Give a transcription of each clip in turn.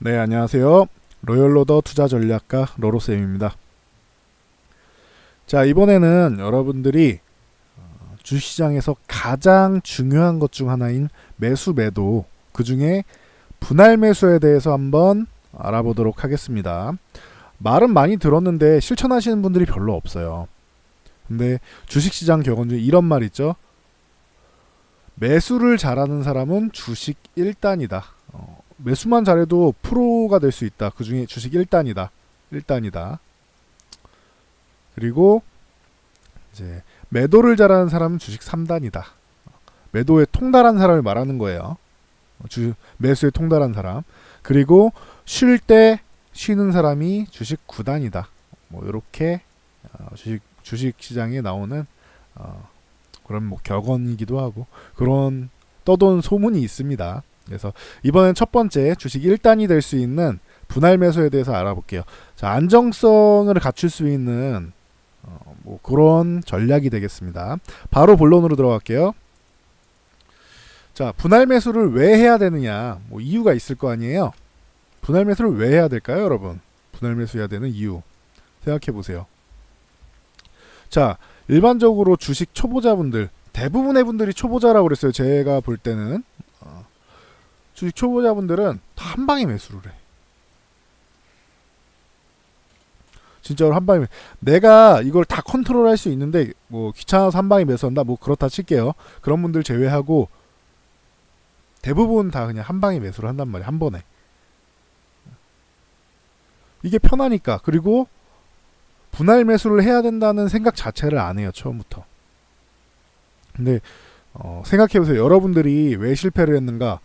네, 안녕하세요. 로열로더 투자전략가 로로쌤입니다. 자, 이번에는 여러분들이 주식시장에서 가장 중요한 것 중 하나인 매수 매도, 그 중에 분할 매수에 대해서 한번 알아보도록 하겠습니다. 말은 많이 들었는데 실천하시는 분들이 별로 없어요. 근데 주식시장 격언 중에 이런 말 있죠. 매수를 잘하는 사람은 주식 1단이다. 매수만 잘해도 프로가 될 수 있다. 그 중에 주식 1단이다. 1단이다. 그리고 이제 매도를 잘하는 사람은 주식 3단이다. 매도에 통달한 사람을 말하는 거예요. 매수에 통달한 사람. 그리고 쉴 때 쉬는 사람이 주식 9단이다. 뭐 이렇게 주식 시장에 나오는 그런 뭐 격언이기도 하고 그런 떠도는 소문이 있습니다. 그래서 이번엔 첫 번째 주식 1단이 될 수 있는 분할 매수에 대해서 알아볼게요. 자, 안정성을 갖출 수 있는 뭐 그런 전략이 되겠습니다. 바로 본론으로 들어갈게요. 자, 분할 매수를 왜 해야 되느냐? 뭐 이유가 있을 거 아니에요. 분할 매수를 왜 해야 될까요, 여러분? 분할 매수해야 되는 이유 생각해 보세요. 자, 일반적으로 주식 초보자분들, 대부분의 분들이 초보자라고 그랬어요. 제가 볼 때는 주식 초보자분들은 다 한 방에 매수를 해. 진짜로 한 방에 내가 이걸 다 컨트롤할 수 있는데 뭐 귀찮아서 한 방에 매수한다, 뭐 그렇다 칠게요. 그런 분들 제외하고 대부분 다 그냥 한 방에 매수를 한단 말이에요. 한 번에. 이게 편하니까. 그리고 분할 매수를 해야 된다는 생각 자체를 안 해요, 처음부터. 근데 생각해보세요. 여러분들이 왜 실패를 했는가?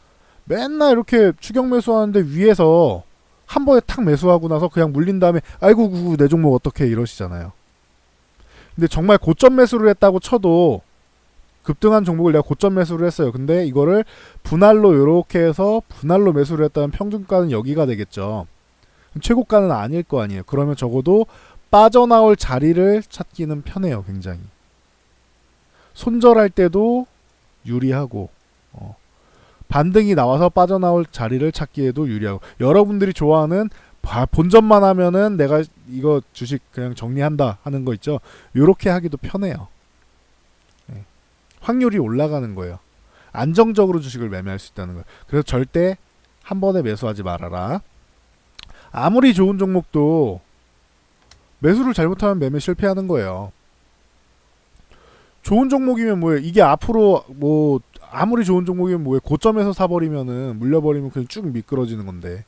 맨날 이렇게 추격 매수하는데 위에서 한 번에 탁 매수하고 나서 그냥 물린 다음에 아이고 내 종목 어떻게 이러시잖아요. 근데 정말 고점 매수를 했다고 쳐도 급등한 종목을 내가 고점 매수를 했어요. 근데 이거를 분할로 이렇게 해서 분할로 매수를 했다면 평균가는 여기가 되겠죠. 최고가는 아닐 거 아니에요. 그러면 적어도 빠져나올 자리를 찾기는 편해요. 굉장히. 손절할 때도 유리하고 반등이 나와서 빠져나올 자리를 찾기에도 유리하고, 여러분들이 좋아하는 본전만 하면은 내가 이거 주식 그냥 정리한다 하는 거 있죠. 요렇게 하기도 편해요. 네. 확률이 올라가는 거예요. 안정적으로 주식을 매매할 수 있다는 거예요. 그래서 절대 한 번에 매수하지 말아라. 아무리 좋은 종목도 매수를 잘못하면 매매 실패하는 거예요. 좋은 종목이면 뭐예요? 이게 앞으로 뭐 아무리 좋은 종목이면 뭐예요? 고점에서 사버리면은 물려버리면 그냥 쭉 미끄러지는 건데,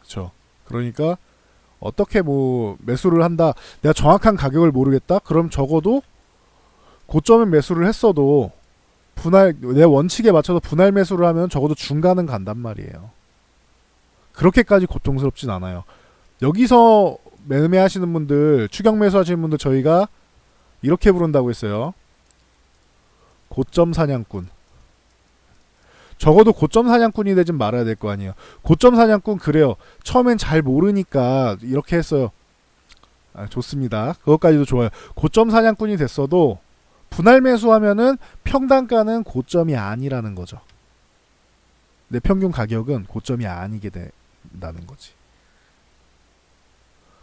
그렇죠? 그러니까 어떻게 뭐 매수를 한다, 내가 정확한 가격을 모르겠다, 그럼 적어도 고점에 매수를 했어도 분할, 내 원칙에 맞춰서 분할 매수를 하면 적어도 중간은 간단 말이에요. 그렇게까지 고통스럽진 않아요. 여기서 매매하시는 분들, 추격 매수하시는 분들 저희가 이렇게 부른다고 했어요. 고점 사냥꾼. 적어도 고점 사냥꾼이 되진 말아야 될 거 아니에요. 고점 사냥꾼 그래요. 처음엔 잘 모르니까 이렇게 했어요. 좋습니다. 그것까지도 좋아요. 고점 사냥꾼이 됐어도 분할 매수하면은 평단가는 고점이 아니라는 거죠. 내 평균 가격은 고점이 아니게 된다는 거지.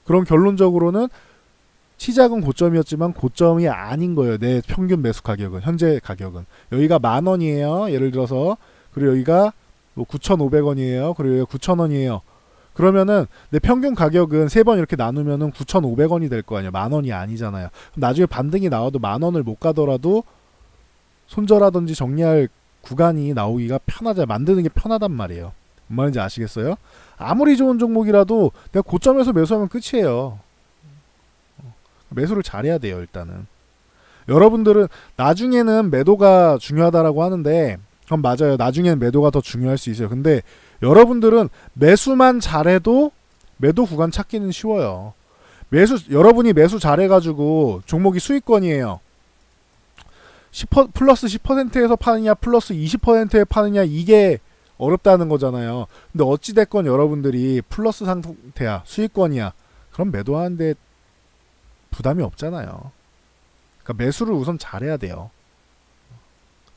그럼 결론적으로는 시작은 고점이었지만 고점이 아닌 거예요. 내 평균 매수 가격은, 현재 가격은 여기가 10,000원이에요. 예를 들어서. 그리고 여기가 뭐 9,500원이에요. 그리고 여기가 9,000원이에요. 그러면은 내 평균 가격은 세 번 이렇게 나누면은 9,500원이 될 거 아니에요. 10,000원이 아니잖아요. 나중에 반등이 나와도 10,000원을 못 가더라도 손절하든지 정리할 구간이 나오기가 편하자, 만드는 게 편하단 말이에요. 뭔 말인지 아시겠어요? 아무리 좋은 종목이라도 내가 고점에서 매수하면 끝이에요. 매수를 잘해야 돼요. 일단은 여러분들은 나중에는 매도가 중요하다라고 하는데 그건 맞아요. 나중에는 매도가 더 중요할 수 있어요. 근데 여러분들은 매수만 잘해도 매도 구간 찾기는 쉬워요. 여러분이 매수 잘해가지고 종목이 수익권이에요. 플러스 10%에서 파느냐 플러스 20%에 파느냐, 이게 어렵다는 거잖아요. 근데 어찌됐건 여러분들이 플러스 상태야, 수익권이야, 그럼 매도하는데 부담이 없잖아요. 그러니까 매수를 우선 잘해야 돼요.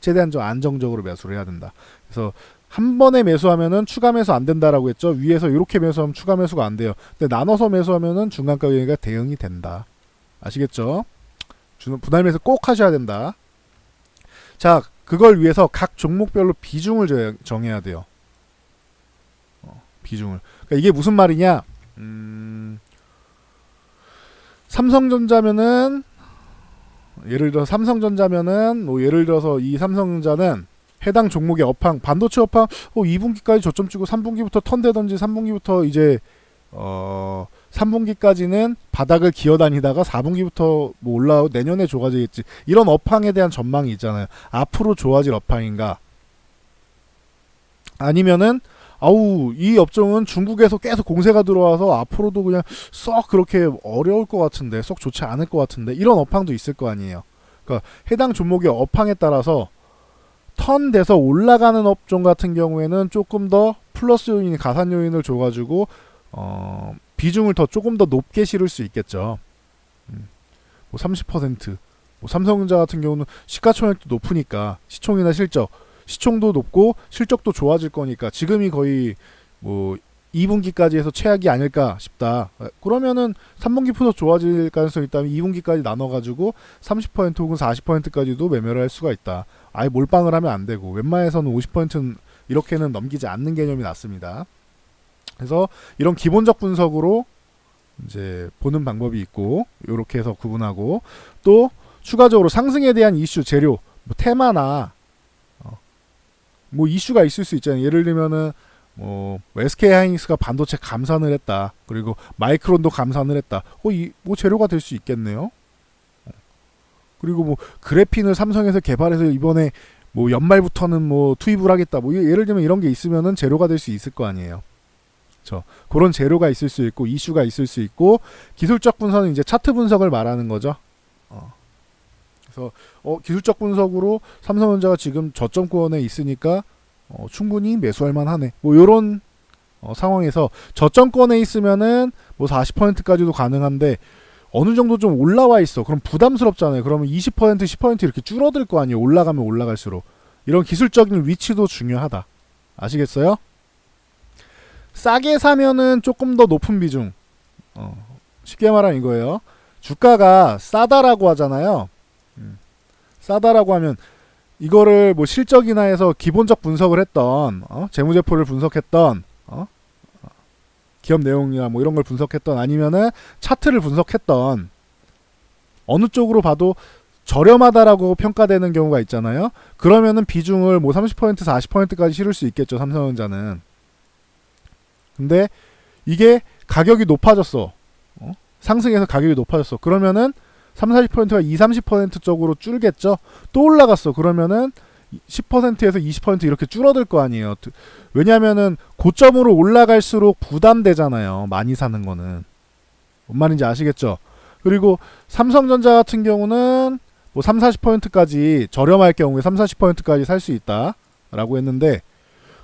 최대한 좀 안정적으로 매수를 해야 된다. 그래서 한 번에 매수하면은 추가 매수 안 된다라고 했죠. 위에서 이렇게 매수하면 추가 매수가 안 돼요. 근데 나눠서 매수하면은 중간 가격이 대응이 된다. 아시겠죠? 분할 매수 꼭 하셔야 된다. 자, 그걸 위해서 각 종목별로 비중을 정해야 돼요. 비중을. 그러니까 이게 무슨 말이냐? 삼성전자면은 예를 들어 삼성전자면은 뭐 예를 들어서 이 삼성전자는 해당 종목의 업황, 반도체 업황 2분기까지 저점 찍고 3분기부터 턴되던지 3분기부터 이제 3분기까지는 바닥을 기어다니다가 4분기부터 뭐 올라오고 내년에 좋아지겠지. 이런 업황에 대한 전망이 있잖아요. 앞으로 좋아질 업황인가? 아니면은 이 업종은 중국에서 계속 공세가 들어와서 앞으로도 그냥 썩 그렇게 어려울 것 같은데, 썩 좋지 않을 것 같은데, 이런 업황도 있을 거 아니에요. 그러니까 해당 종목의 업황에 따라서 턴돼서 올라가는 업종 같은 경우에는 조금 더 플러스 요인, 가산 요인을 줘가지고 비중을 조금 더 높게 실을 수 있겠죠. 뭐 30%. 뭐 삼성전자 같은 경우는 시가총액도 높으니까 시총이나 시총도 높고 실적도 좋아질 거니까 지금이 거의 뭐 2분기까지 해서 최악이 아닐까 싶다. 그러면은 3분기부터 좋아질 가능성이 있다면 2분기까지 나눠가지고 30% 혹은 40%까지도 매매를 할 수가 있다. 아예 몰빵을 하면 안 되고 웬만해서는 50%는 이렇게는 넘기지 않는 개념이 낫습니다. 그래서 이런 기본적 분석으로 이제 보는 방법이 있고 이렇게 해서 구분하고 또 추가적으로 상승에 대한 이슈, 재료, 뭐 테마나 뭐 이슈가 있을 수 있잖아요. 예를 들면은 뭐 SK 하이닉스가 반도체 감산을 했다. 그리고 마이크론도 감산을 했다. 뭐 재료가 될 수 있겠네요. 그리고 뭐 그래핀을 삼성에서 개발해서 이번에 뭐 연말부터는 뭐 투입을 하겠다. 뭐 예를 들면 이런 게 있으면은 재료가 될 수 있을 거 아니에요. 그런 재료가 있을 수 있고 이슈가 있을 수 있고 기술적 분석은 이제 차트 분석을 말하는 거죠. 그래서 기술적 분석으로 삼성전자가 지금 저점권에 있으니까 충분히 매수할 만하네. 뭐 요런 상황에서 저점권에 있으면은 뭐 40%까지도 가능한데 어느 정도 좀 올라와 있어. 그럼 부담스럽잖아요. 그러면 20% 10% 이렇게 줄어들 거 아니에요. 올라가면 올라갈수록. 이런 기술적인 위치도 중요하다. 아시겠어요? 싸게 사면은 조금 더 높은 비중. 쉽게 말하면 이거예요. 주가가 싸다라고 하잖아요. 싸다라고 하면 이거를 뭐 실적이나 해서 기본적 분석을 했던 재무제표를 분석했던 기업 내용이나 뭐 이런 걸 분석했던 아니면은 차트를 분석했던 어느 쪽으로 봐도 저렴하다라고 평가되는 경우가 있잖아요. 그러면은 비중을 뭐 30% 40%까지 실을 수 있겠죠. 삼성전자는. 근데 이게 가격이 높아졌어. 상승해서 가격이 높아졌어. 그러면은 30-40%가 20-30% 쪽으로 줄겠죠. 또 올라갔어. 그러면은 10%에서 20% 이렇게 줄어들 거 아니에요. 왜냐면은 고점으로 올라갈수록 부담되잖아요. 많이 사는 거는. 뭔 말인지 아시겠죠? 그리고 삼성전자 같은 경우는 뭐 30-40%까지 저렴할 경우에 30-40%까지 살 수 있다 라고 했는데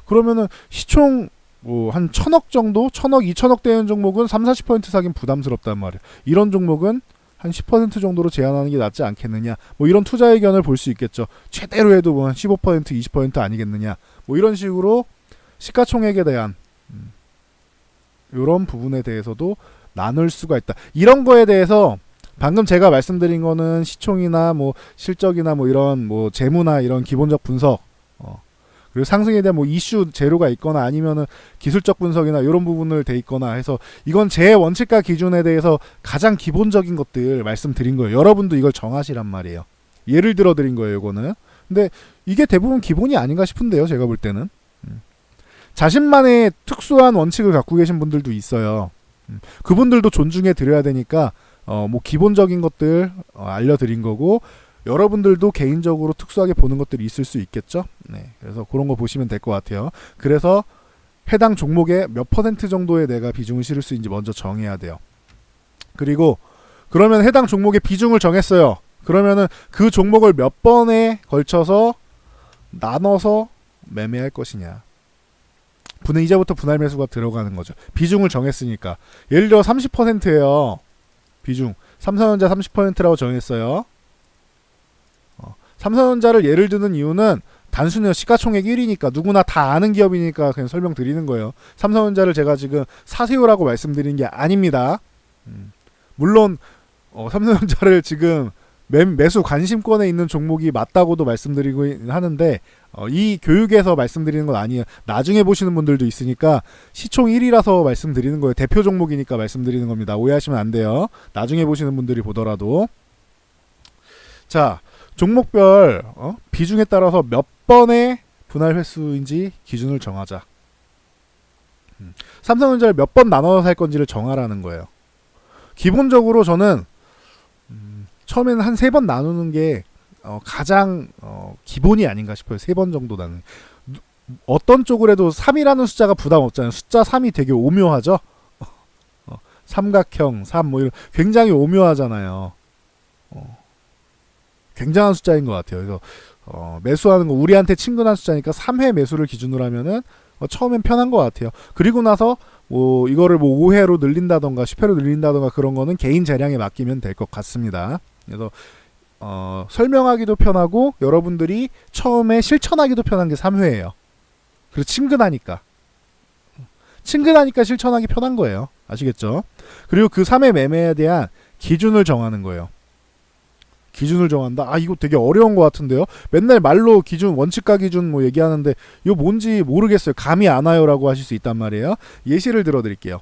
그러면은 시총 뭐 한 1000억 정도? 1000억, 2000억 되는 종목은 30-40% 사긴 부담스럽단 말이에요. 이런 종목은 한 10% 정도로 제한하는 게 낫지 않겠느냐. 뭐 이런 투자 의견을 볼 수 있겠죠. 최대로 해도 뭐 한 15%, 20% 아니겠느냐. 뭐 이런 식으로 시가총액에 대한 이런 부분에 대해서도 나눌 수가 있다. 이런 거에 대해서 방금 제가 말씀드린 거는 시총이나 뭐 실적이나 뭐 이런 뭐 재무나 이런 기본적 분석 그리고 상승에 대한 뭐 이슈 재료가 있거나 아니면은 기술적 분석이나 이런 부분을 돼 있거나 해서 이건 제 원칙과 기준에 대해서 가장 기본적인 것들 말씀드린 거예요. 여러분도 이걸 정하시란 말이에요. 예를 들어 드린 거예요, 이거는. 근데 이게 대부분 기본이 아닌가 싶은데요, 제가 볼 때는. 자신만의 특수한 원칙을 갖고 계신 분들도 있어요. 그분들도 존중해 드려야 되니까 뭐 기본적인 것들 알려드린 거고 여러분들도 개인적으로 특수하게 보는 것들이 있을 수 있겠죠. 네, 그래서 그런 거 보시면 될 것 같아요. 그래서 해당 종목의 몇 % 정도에 내가 비중을 실을 수 있는지 먼저 정해야 돼요. 그리고 그러면 해당 종목의 비중을 정했어요. 그러면은 그 종목을 몇 번에 걸쳐서 나눠서 매매할 것이냐. 이제부터 분할 매수가 들어가는 거죠. 비중을 정했으니까. 예를 들어 30%예요. 비중. 삼성전자 30%라고 정했어요. 삼성전자를 예를 드는 이유는 단순히 시가총액 1위니까 누구나 다 아는 기업이니까 그냥 설명드리는 거예요. 삼성전자를 제가 지금 사세요라고 말씀드리는 게 아닙니다. 물론 삼성전자를 지금 매수 관심권에 있는 종목이 맞다고도 말씀드리고 하는데 이 교육에서 말씀드리는 건 아니에요. 나중에 보시는 분들도 있으니까 시총 1위라서 말씀드리는 거예요. 대표 종목이니까 말씀드리는 겁니다. 오해하시면 안 돼요. 나중에 보시는 분들이 보더라도. 자, 종목별 비중에 따라서 몇 번의 분할 횟수인지 기준을 정하자. 삼성전자를 몇 번 나눠서 살 건지를 정하라는 거예요. 기본적으로 저는 처음에는 한 3번 나누는 게 가장 기본이 아닌가 싶어요. 3번 정도 나누는. 어떤 쪽을 해도 3이라는 숫자가 부담 없잖아요. 숫자 3이 되게 오묘하죠. 삼각형 3 뭐 이런 굉장히 오묘하잖아요. 굉장한 숫자인 것 같아요. 그래서 매수하는 거 우리한테 친근한 숫자니까 3회 매수를 기준으로 하면은 처음엔 편한 것 같아요. 그리고 나서 뭐 이거를 뭐 5회로 늘린다던가 10회로 늘린다던가 그런 거는 개인 재량에 맡기면 될 것 같습니다. 그래서 설명하기도 편하고 여러분들이 처음에 실천하기도 편한 게 3회예요. 그리고 친근하니까 실천하기 편한 거예요. 아시겠죠? 그리고 그 3회 매매에 대한 기준을 정하는 거예요. 기준을 정한다. 아, 이거 되게 어려운 것 같은데요. 맨날 말로 기준, 원칙과 기준 뭐 얘기하는데 이거 뭔지 모르겠어요. 감이 안 와요라고 하실 수 있단 말이에요. 예시를 들어드릴게요.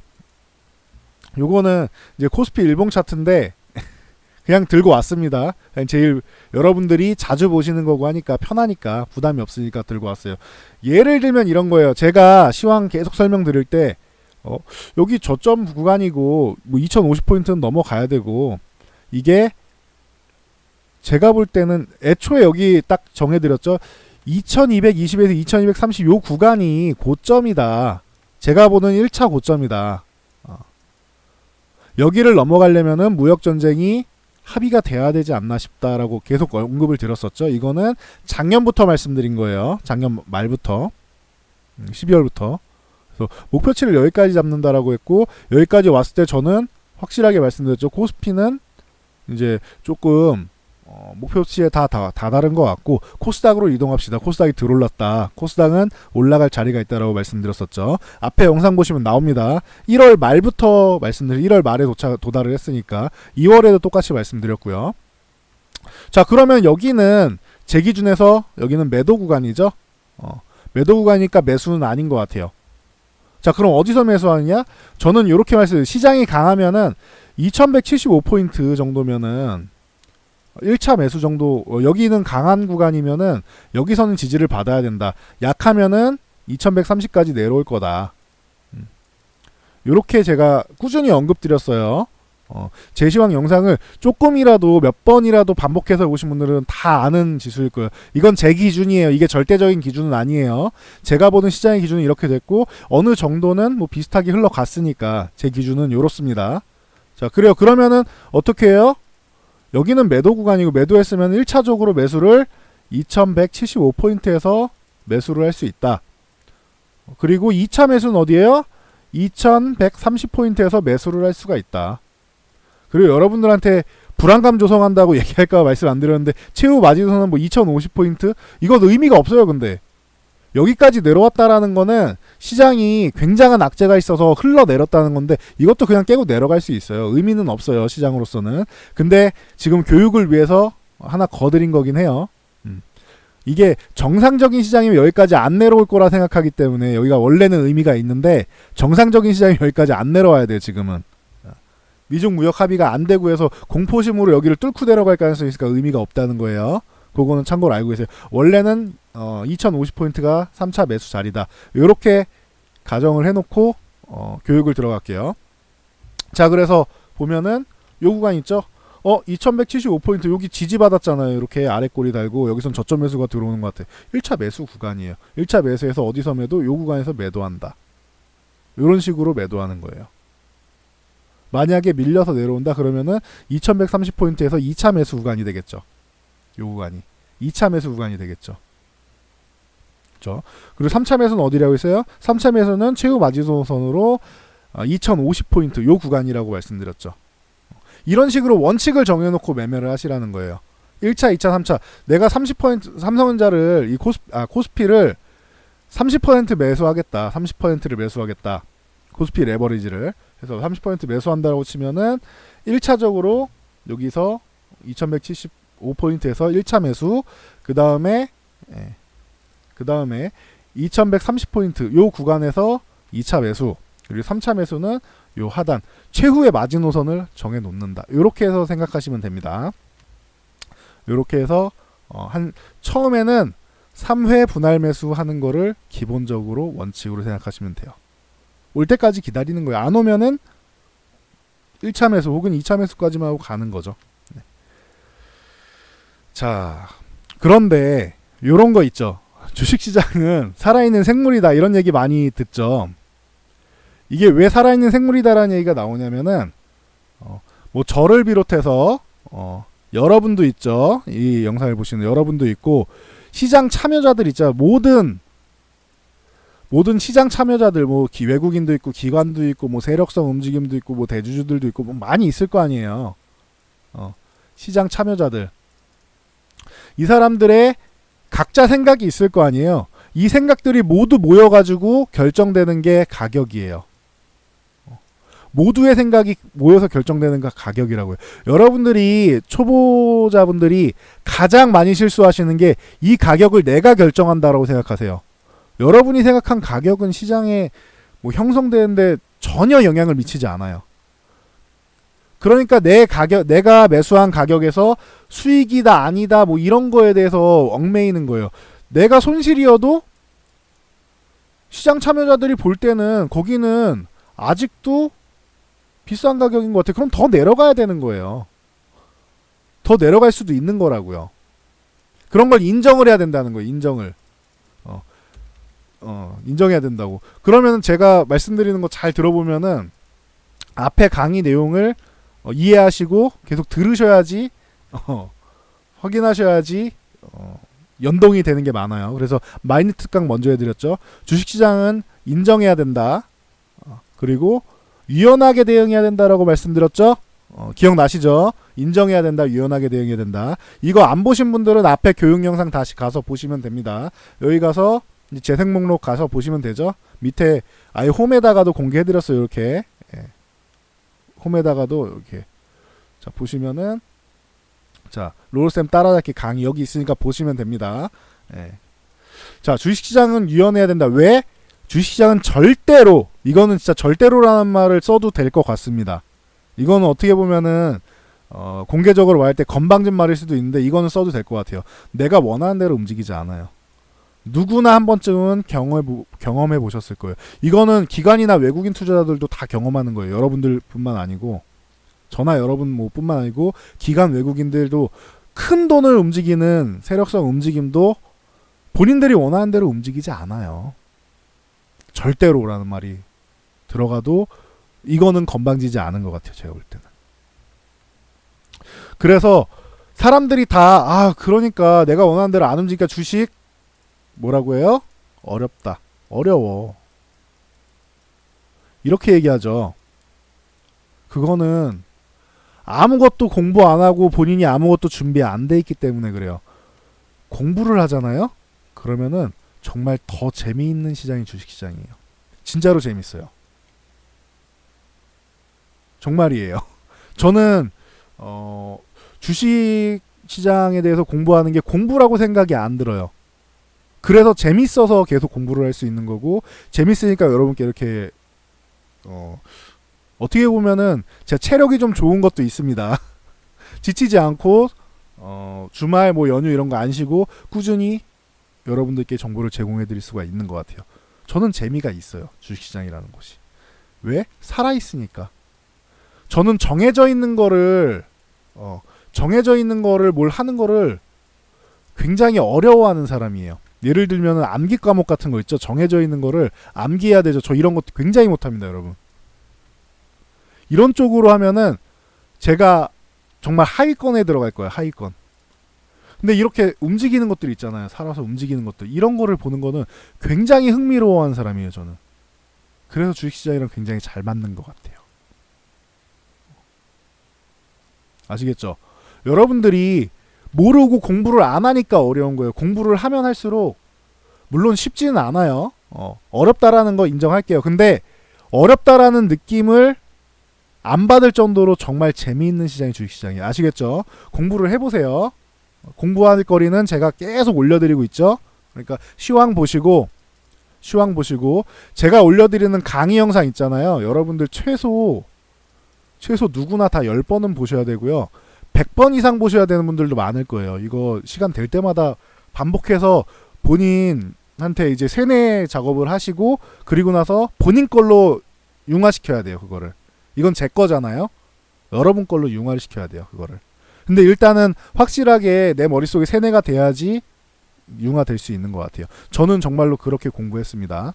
요거는 이제 코스피 일봉 차트인데 그냥 들고 왔습니다. 그냥 제일 여러분들이 자주 보시는 거고 하니까 편하니까 부담이 없으니까 들고 왔어요. 예를 들면 이런 거예요. 제가 시황 계속 설명드릴 때 여기 저점 구간이고 뭐 2050포인트는 넘어가야 되고 이게 제가 볼 때는 애초에 여기 딱 정해드렸죠. 2220에서 2230 요 구간이 고점이다. 제가 보는 1차 고점이다. 여기를 넘어가려면은 무역전쟁이 합의가 돼야 되지 않나 싶다라고 계속 언급을 드렸었죠. 이거는 작년부터 말씀드린 거예요. 작년 말부터 12월부터. 그래서 목표치를 여기까지 잡는다라고 했고 여기까지 왔을 때 저는 확실하게 말씀드렸죠. 코스피는 이제 조금 목표치에 다 다른 것 같고 코스닥으로 이동합시다. 코스닥이 들어올랐다. 코스닥은 올라갈 자리가 있다라고 말씀드렸었죠. 앞에 영상 보시면 나옵니다. 1월 말부터 1월 말에 도달을 했으니까 2월에도 똑같이 말씀드렸고요. 자, 그러면 여기는 제 기준에서 여기는 매도 구간이죠. 매도 구간이니까 매수는 아닌 것 같아요. 자, 그럼 어디서 매수하느냐? 저는 이렇게 말씀드려요. 시장이 강하면은 2175포인트 정도면은 1차 매수 정도, 여기는 강한 구간이면은 여기서는 지지를 받아야 된다. 약하면은 2130까지 내려올 거다. 요렇게 제가 꾸준히 언급드렸어요. 제 시황 영상을 조금이라도 몇 번이라도 반복해서 보신 분들은 다 아는 지수일 거예요. 이건 제 기준이에요. 이게 절대적인 기준은 아니에요. 제가 보는 시장의 기준은 이렇게 됐고 어느 정도는 뭐 비슷하게 흘러갔으니까 제 기준은 요렇습니다. 자, 그래요. 그러면은 어떻게 해요? 여기는 매도 구간이고 매도했으면 1차적으로 매수를 2175포인트에서 매수를 할 수 있다. 그리고 2차 매수는 어디예요? 2130포인트에서 매수를 할 수가 있다. 그리고 여러분들한테 불안감 조성한다고 얘기할까 말씀 안 드렸는데 최후 마지노선은 뭐 2050포인트? 이건 의미가 없어요. 근데 여기까지 내려왔다라는 거는 시장이 굉장한 악재가 있어서 흘러내렸다는 건데 이것도 그냥 깨고 내려갈 수 있어요. 의미는 없어요. 시장으로서는. 근데 지금 교육을 위해서 하나 거드린 거긴 해요. 이게 정상적인 시장이면 여기까지 안 내려올 거라 생각하기 때문에 여기가 원래는 의미가 있는데 정상적인 시장이 여기까지 안 내려와야 돼요. 지금은. 미중 무역 합의가 안 되고 해서 공포심으로 여기를 뚫고 내려갈 가능성이 있으니까 의미가 없다는 거예요. 그거는 참고로 알고 계세요. 원래는 2050포인트가 3차 매수 자리다. 이렇게 가정을 해놓고 교육을 들어갈게요. 자, 그래서 보면은 요 구간 있죠? 2175포인트 여기 지지받았잖아요. 이렇게 아래 꼬리 달고 여기선 저점 매수가 들어오는 것 같아. 1차 매수 구간이에요. 1차 매수에서 어디서 매도? 요 구간에서 매도한다. 이런 식으로 매도하는 거예요. 만약에 밀려서 내려온다 그러면은 2130포인트에서 2차 매수 구간이 되겠죠. 요 구간이 2차 매수 구간이 되겠죠. 그렇죠? 그리고 3차 매수는 어디라고 했어요? 3차 매수는 최후 마지노선으로 2050포인트 요 구간이라고 말씀드렸죠. 이런 식으로 원칙을 정해놓고 매매를 하시라는 거예요. 1차, 2차, 3차. 내가 30% 삼성전자를 코스피를 30% 매수하겠다. 30%를 매수하겠다. 코스피 레버리지를 해서 30% 매수한다고 치면은 1차적으로 여기서 2175포인트에서 1차 매수, 그다음에 2130포인트 요 구간에서 2차 매수, 그리고 3차 매수는 요 하단 최후의 마지노선을 정해 놓는다. 요렇게 해서 생각하시면 됩니다. 요렇게 해서 처음에는 3회 분할 매수하는 거를 기본적으로 원칙으로 생각하시면 돼요. 올 때까지 기다리는 거예요. 안 오면은 1차 매수 혹은 2차 매수까지만 하고 가는 거죠. 네. 자, 그런데 요런 거 있죠. 주식시장은 살아있는 생물이다 이런 얘기 많이 듣죠. 이게 왜 살아있는 생물이다라는 얘기가 나오냐면은 뭐 저를 비롯해서 여러분도 있죠. 이 영상을 보시는 여러분도 있고 시장 참여자들 있죠. 모든 시장 참여자들 뭐 외국인도 있고 기관도 있고 뭐 세력성 움직임도 있고 뭐 대주주들도 있고 뭐 많이 있을 거 아니에요. 시장 참여자들 이 사람들의 각자 생각이 있을 거 아니에요. 이 생각들이 모두 모여가지고 결정되는 게 가격이에요. 모두의 생각이 모여서 결정되는 게 가격이라고요. 여러분들이 초보자분들이 가장 많이 실수하시는 게 이 가격을 내가 결정한다라고 생각하세요. 여러분이 생각한 가격은 시장에 뭐 형성되는데 전혀 영향을 미치지 않아요. 그러니까 내가 매수한 가격에서 수익이다 아니다 뭐 이런 거에 대해서 얽매이는 거예요. 내가 손실이어도 시장 참여자들이 볼 때는 거기는 아직도 비싼 가격인 것 같아. 그럼 더 내려가야 되는 거예요. 더 내려갈 수도 있는 거라고요. 그런 걸 인정을 해야 된다는 거예요. 인정해야 된다고. 그러면 제가 말씀드리는 거 잘 들어보면은 앞에 강의 내용을 이해하시고 계속 들으셔야지 확인하셔야지 연동이 되는 게 많아요. 그래서 마이너스 특강 먼저 해드렸죠. 주식시장은 인정해야 된다. 그리고 유연하게 대응해야 된다라고 말씀드렸죠. 기억나시죠? 인정해야 된다, 유연하게 대응해야 된다. 이거 안 보신 분들은 앞에 교육 영상 다시 가서 보시면 됩니다. 여기 가서 재생 목록 가서 보시면 되죠. 밑에 아예 홈에다가도 공개해드렸어요. 이렇게 홈에다가도 이렇게 자 보시면은 자 롤쌤 따라잡기 강의 여기 있으니까 보시면 됩니다. 자 주식시장은 유연해야 된다. 왜? 주식시장은 절대로 이거는 진짜 절대로라는 말을 써도 될 것 같습니다. 이거는 어떻게 보면은 공개적으로 말할 때 건방진 말일 수도 있는데 이거는 써도 될 것 같아요. 내가 원하는 대로 움직이지 않아요. 누구나 한 번쯤은 경험해 보셨을 거예요. 이거는 기관이나 외국인 투자자들도 다 경험하는 거예요. 여러분들뿐만 아니고 저나 여러분 뭐 뿐만 아니고 기관 외국인들도 큰 돈을 움직이는 세력성 움직임도 본인들이 원하는 대로 움직이지 않아요. 절대로라는 말이 들어가도 이거는 건방지지 않은 것 같아요. 제가 볼 때는. 그래서 사람들이 다 그러니까 내가 원하는 대로 안 움직이니까 주식 뭐라고 해요? 어렵다. 어려워. 이렇게 얘기하죠. 그거는 아무것도 공부 안 하고 본인이 아무것도 준비 안 돼 있기 때문에 그래요. 공부를 하잖아요. 그러면은 정말 더 재미있는 시장이 주식시장이에요. 진짜로 재밌어요. 정말이에요. 저는 주식시장에 대해서 공부하는 게 공부라고 생각이 안 들어요. 그래서 재밌어서 계속 공부를 할 수 있는 거고 재밌으니까 여러분께 이렇게 어떻게 보면은 제 체력이 좀 좋은 것도 있습니다. 지치지 않고 주말 뭐 연휴 이런 거 안 쉬고 꾸준히 여러분들께 정보를 제공해 드릴 수가 있는 것 같아요. 저는 재미가 있어요. 주식시장이라는 것이. 왜? 살아있으니까. 저는 정해져 있는 거를 뭘 하는 거를 굉장히 어려워하는 사람이에요. 예를 들면 암기 과목 같은 거 있죠. 정해져 있는 거를 암기해야 되죠. 저 이런 것도 굉장히 못합니다. 여러분. 이런 쪽으로 하면은 제가 정말 하위권에 들어갈 거예요. 하위권. 근데 이렇게 움직이는 것들 있잖아요. 살아서 움직이는 것들. 이런 거를 보는 거는 굉장히 흥미로워하는 사람이에요. 저는. 그래서 주식시장이랑 굉장히 잘 맞는 것 같아요. 아시겠죠? 여러분들이 모르고 공부를 안 하니까 어려운 거예요. 공부를 하면 할수록 물론 쉽지는 않아요. 어렵다라는 거 인정할게요. 근데 어렵다라는 느낌을 안 받을 정도로 정말 재미있는 시장이 주식시장이에요. 아시겠죠? 공부를 해보세요. 공부할 거리는 제가 계속 올려드리고 있죠. 그러니까 시황 보시고 제가 올려드리는 강의 영상 있잖아요. 여러분들 최소 누구나 다 10번은 보셔야 되고요. 100번 이상 보셔야 되는 분들도 많을 거예요. 이거 시간 될 때마다 반복해서 본인한테 이제 세뇌 작업을 하시고 그리고 나서 본인 걸로 융화시켜야 돼요. 그거를. 이건 제 거잖아요. 여러분 걸로 융화를 시켜야 돼요. 그거를. 근데 일단은 확실하게 내 머릿속에 세뇌가 돼야지 융화될 수 있는 것 같아요. 저는 정말로 그렇게 공부했습니다.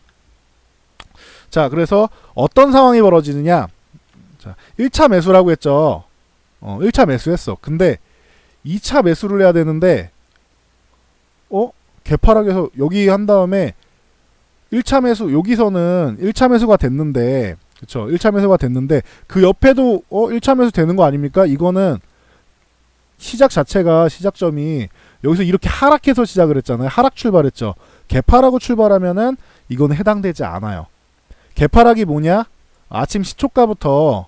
자, 그래서 어떤 상황이 벌어지느냐. 자, 1차 매수라고 했죠. 1차 매수했어. 근데 2차 매수를 해야 되는데 개파락에서 여기 한 다음에 1차 매수 여기서는 1차 매수가 됐는데 그쵸 1차 매수가 됐는데 그 옆에도 1차 매수 되는 거 아닙니까? 이거는 시작 자체가 시작점이 여기서 이렇게 하락해서 시작을 했잖아요. 하락 출발했죠. 개파라고 출발하면은 이거는 해당되지 않아요. 개파락이 뭐냐? 아침 시가부터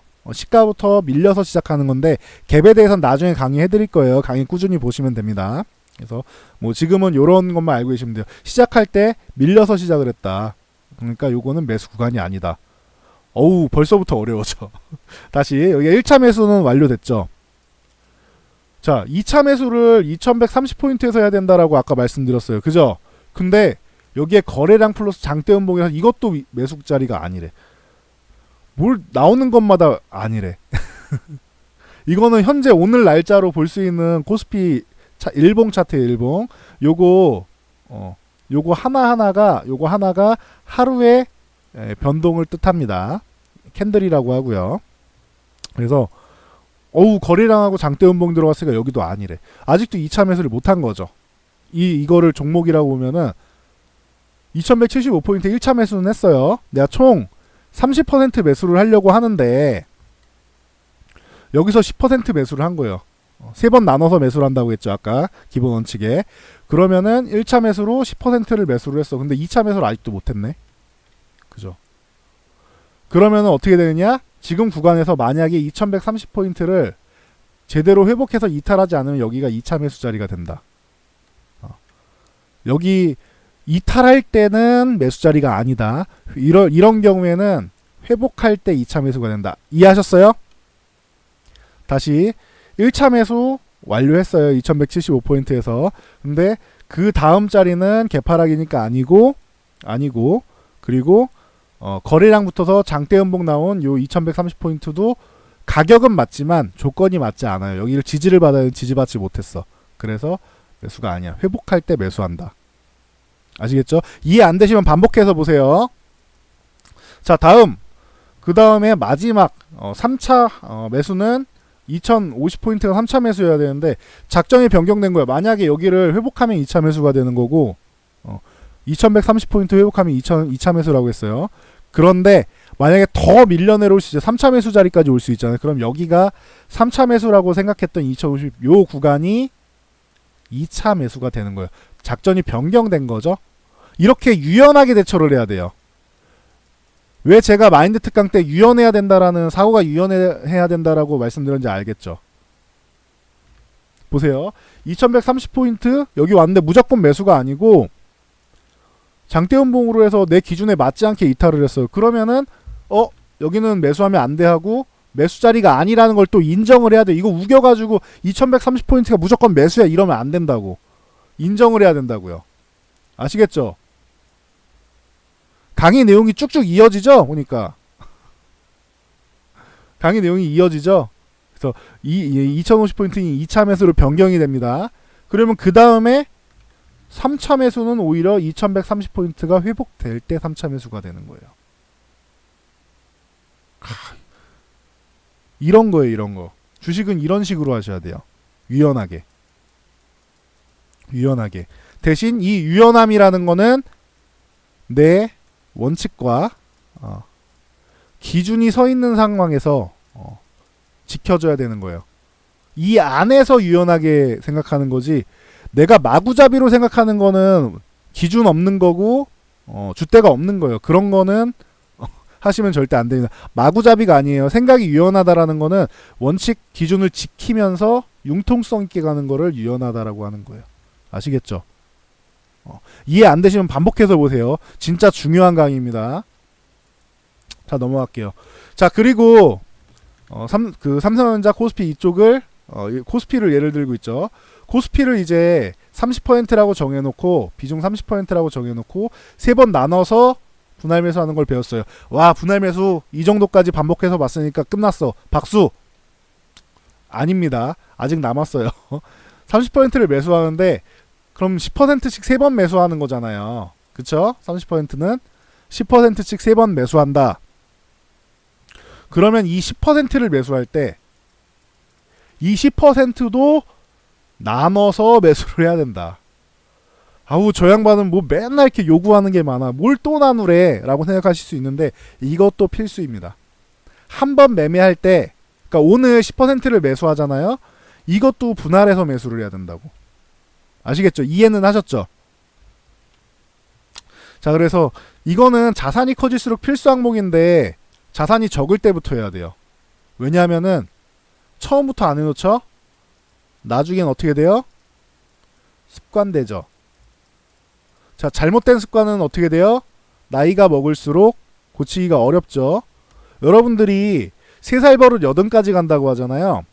밀려서 시작하는 건데 갭에 대해서는 나중에 강의해 드릴 거예요. 강의 꾸준히 보시면 됩니다. 그래서 뭐 지금은 요런 것만 알고 계시면 돼요. 시작할 때 밀려서 시작을 했다. 그러니까 요거는 매수 구간이 아니다. 어우 벌써부터 어려워져. 다시 여기 1차 매수는 완료됐죠. 자 2차 매수를 2130포인트에서 해야 된다라고 아까 말씀드렸어요. 그죠? 근데 여기에 거래량 플러스 장대 음봉이라서 이것도 매수 자리가 아니래. 뭘 나오는 것마다 아니래. 이거는 현재 오늘 날짜로 볼 수 있는 코스피 일봉 차트의 일봉. 요거 하나가 하루의 변동을 뜻합니다. 캔들이라고 하고요. 그래서 거래량하고 장대 음봉 들어갔으니까 여기도 아니래. 아직도 2차 매수를 못한 거죠. 이거를 종목이라고 보면은 2175포인트 1차 매수는 했어요. 내가 총 30% 매수를 하려고 하는데 여기서 10% 매수를 한 거예요. 3번 나눠서 매수를 한다고 했죠. 아까 기본 원칙에. 그러면은 1차 매수로 10%를 매수를 했어. 근데 2차 매수를 아직도 못했네. 그죠? 그러면은 어떻게 되느냐? 지금 구간에서 만약에 2130포인트를 제대로 회복해서 이탈하지 않으면 여기가 2차 매수 자리가 된다. 여기 이탈할 때는 매수 자리가 아니다. 이런 경우에는 회복할 때 2차 매수가 된다. 이해하셨어요? 다시 1차 매수 완료했어요. 2175포인트에서. 근데 그 다음 자리는 개파락이니까 아니고 그리고 거래량 붙어서 장대 음봉 나온 요 2130포인트도 가격은 맞지만 조건이 맞지 않아요. 여기를 지지를 받아야 지지받지 못했어. 그래서 매수가 아니야. 회복할 때 매수한다. 아시겠죠? 이해 안 되시면 반복해서 보세요. 자, 그 다음에 마지막 3차 매수는 2050포인트가 3차 매수여야 되는데 작전이 변경된 거예요. 만약에 여기를 회복하면 2차 매수가 되는 거고 2130포인트 회복하면 2차 매수라고 했어요. 그런데 만약에 더 밀려 내려올 수 있죠. 3차 매수 자리까지 올 수 있잖아요. 그럼 여기가 3차 매수라고 생각했던 2050 요 구간이 2차 매수가 되는 거예요. 작전이 변경된 거죠. 이렇게 유연하게 대처를 해야 돼요. 왜 제가 마인드 특강 때 유연해야 된다라는 사고가 유연해야 된다라고 말씀드렸는지 알겠죠? 보세요. 2130포인트 여기 왔는데 무조건 매수가 아니고 장대음봉으로 해서 내 기준에 맞지 않게 이탈을 했어요. 그러면은 여기는 매수하면 안 돼 하고 매수 자리가 아니라는 걸 또 인정을 해야 돼. 이거 우겨가지고 2130포인트가 무조건 매수야 이러면 안 된다고. 인정을 해야 된다고요. 아시겠죠? 강의 내용이 쭉쭉 이어지죠? 보니까 강의 내용이 이어지죠? 그래서 2050포인트는 2차 매수로 변경이 됩니다. 그러면 그 다음에 3차 매수는 오히려 2130포인트가 회복될 때 3차 매수가 되는 거예요. 이런 거예요, 이런 거. 주식은 이런 식으로 하셔야 돼요. 유연하게. 대신 이 유연함이라는 거는 내 원칙과 기준이 서 있는 상황에서 지켜줘야 되는 거예요. 이 안에서 유연하게 생각하는 거지. 내가 마구잡이로 생각하는 거는 기준 없는 거고 줏대가 없는 거예요. 그런 거는 하시면 절대 안 됩니다. 마구잡이가 아니에요. 생각이 유연하다라는 거는 원칙 기준을 지키면서 융통성 있게 가는 거를 유연하다라고 하는 거예요. 아시겠죠? 이해 안 되시면 반복해서 보세요. 진짜 중요한 강의입니다. 자, 넘어갈게요. 자, 그리고 삼성전자 코스피 이쪽을 코스피를 예를 들고 있죠. 코스피를 이제 30%라고 정해놓고 비중 30%라고 정해놓고 세 번 나눠서 분할 매수하는 걸 배웠어요. 와, 분할 매수 이 정도까지 반복해서 봤으니까 끝났어. 박수. 아닙니다. 아직 남았어요. 30%를 매수하는데 그럼 10%씩 세 번 매수하는 거잖아요. 그쵸? 30%는 10%씩 세 번 매수한다. 그러면 이 10%를 매수할 때 이 10%도 나눠서 매수를 해야 된다. 아우, 저 양반은 뭐 맨날 이렇게 요구하는 게 많아. 뭘 또 나누래? 라고 생각하실 수 있는데 이것도 필수입니다. 한 번 매매할 때, 그러니까 오늘 10%를 매수하잖아요. 이것도 분할해서 매수를 해야 된다고. 아시겠죠? 이해는 하셨죠? 자, 그래서 이거는 자산이 커질수록 필수 항목인데 자산이 적을 때부터 해야 돼요. 왜냐하면은 처음부터 안 해놓죠? 나중엔 어떻게 돼요? 습관되죠. 자, 잘못된 습관은 어떻게 돼요? 나이가 먹을수록 고치기가 어렵죠. 여러분들이 3살 버릇 80까지 간다고 하잖아요.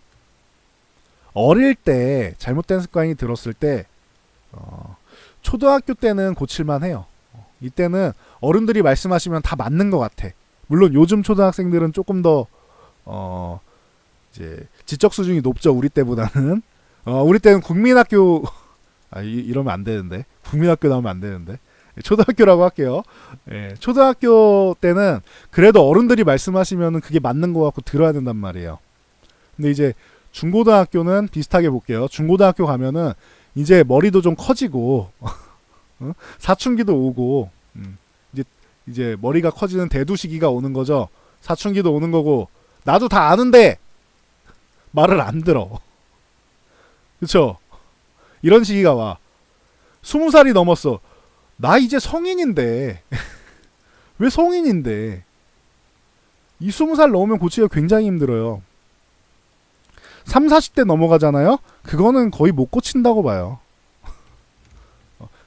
어릴 때 잘못된 습관이 들었을 때 초등학교 때는 고칠만 해요. 이때는 어른들이 말씀하시면 다 맞는 것 같아. 물론 요즘 초등학생들은 조금 더 이제 지적 수준이 높죠. 우리 때보다는. 우리 때는 국민학교 이러면 안 되는데. 국민학교 나오면 안 되는데. 초등학교라고 할게요. 예, 초등학교 때는 그래도 어른들이 말씀하시면은 그게 맞는 것 같고 들어야 된단 말이에요. 근데 이제 중고등학교는 비슷하게 볼게요. 중고등학교 가면은 이제 머리도 좀 커지고 사춘기도 오고 이제 머리가 커지는 대두 시기가 오는 거죠. 사춘기도 오는 거고 나도 다 아는데 말을 안 들어. 그쵸? 이런 시기가 와. 20살이 넘었어. 나 이제 성인인데 왜 성인인데 이 20살 넘으면 고치기가 굉장히 힘들어요. 3, 40대 넘어가잖아요. 그거는 거의 못 고친다고 봐요.